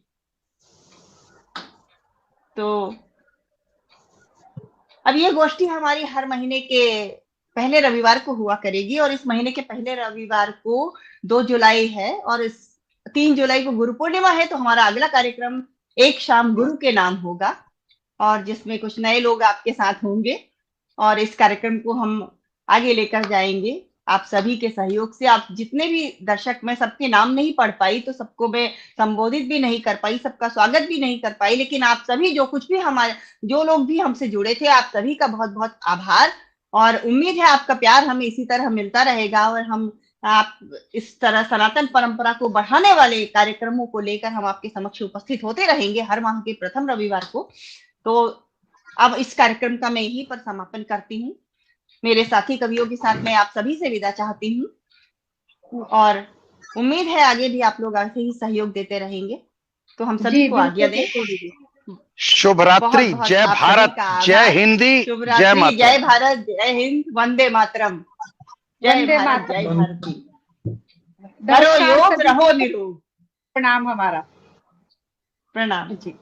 Speaker 1: तो अब ये गोष्ठी हमारी हर महीने के पहले रविवार को हुआ करेगी और इस महीने के पहले रविवार को 2 जुलाई है और इस 3 जुलाई को गुरु पूर्णिमा है। तो हमारा अगला कार्यक्रम एक शाम गुरु के नाम होगा और जिसमें कुछ नए लोग आपके साथ होंगे और इस कार्यक्रम को हम आगे लेकर जाएंगे आप सभी के सहयोग से। आप जितने भी दर्शक, मैं सबके नाम नहीं पढ़ पाई, तो सबको मैं संबोधित भी नहीं कर पाई, सबका स्वागत भी नहीं कर पाई, लेकिन आप सभी जो कुछ भी हमारे, जो लोग भी हमसे जुड़े थे, आप सभी का बहुत बहुत आभार और उम्मीद है आपका प्यार हमें इसी तरह मिलता रहेगा और हम आप इस तरह सनातन परंपरा को बढ़ाने वाले कार्यक्रमों को लेकर हम आपके समक्ष उपस्थित होते रहेंगे हर माह के प्रथम रविवार को। तो अब इस कार्यक्रम का मैं यहीं पर समापन करती हूँ। मेरे साथी कवियों के साथ मैं आप सभी से विदा चाहती हूँ और उम्मीद है आगे भी आप लोग ऐसे ही सहयोग देते रहेंगे। तो हम सभी
Speaker 3: जी
Speaker 1: को आज्ञा
Speaker 3: बिल्कुल
Speaker 1: दें।
Speaker 2: शुभ रात्रि,
Speaker 1: बहुत-बहुत
Speaker 2: जय
Speaker 1: आप सभी
Speaker 2: भारत,
Speaker 1: का आभार।
Speaker 2: जय हिंदी,
Speaker 1: शुभ
Speaker 2: जय
Speaker 1: रात्रि,
Speaker 2: मातरम।
Speaker 1: जय भारत, जय हिंद, वंदे मातरम। जय
Speaker 3: वंदे
Speaker 1: भारत, जय
Speaker 3: मातरम।
Speaker 1: भारत जी। करो
Speaker 3: नमस्कार
Speaker 1: योग,
Speaker 3: सभी
Speaker 1: रहो
Speaker 3: को,
Speaker 1: निरोग।
Speaker 3: प्रणाम हमारा।
Speaker 1: प्रणाम
Speaker 3: जी।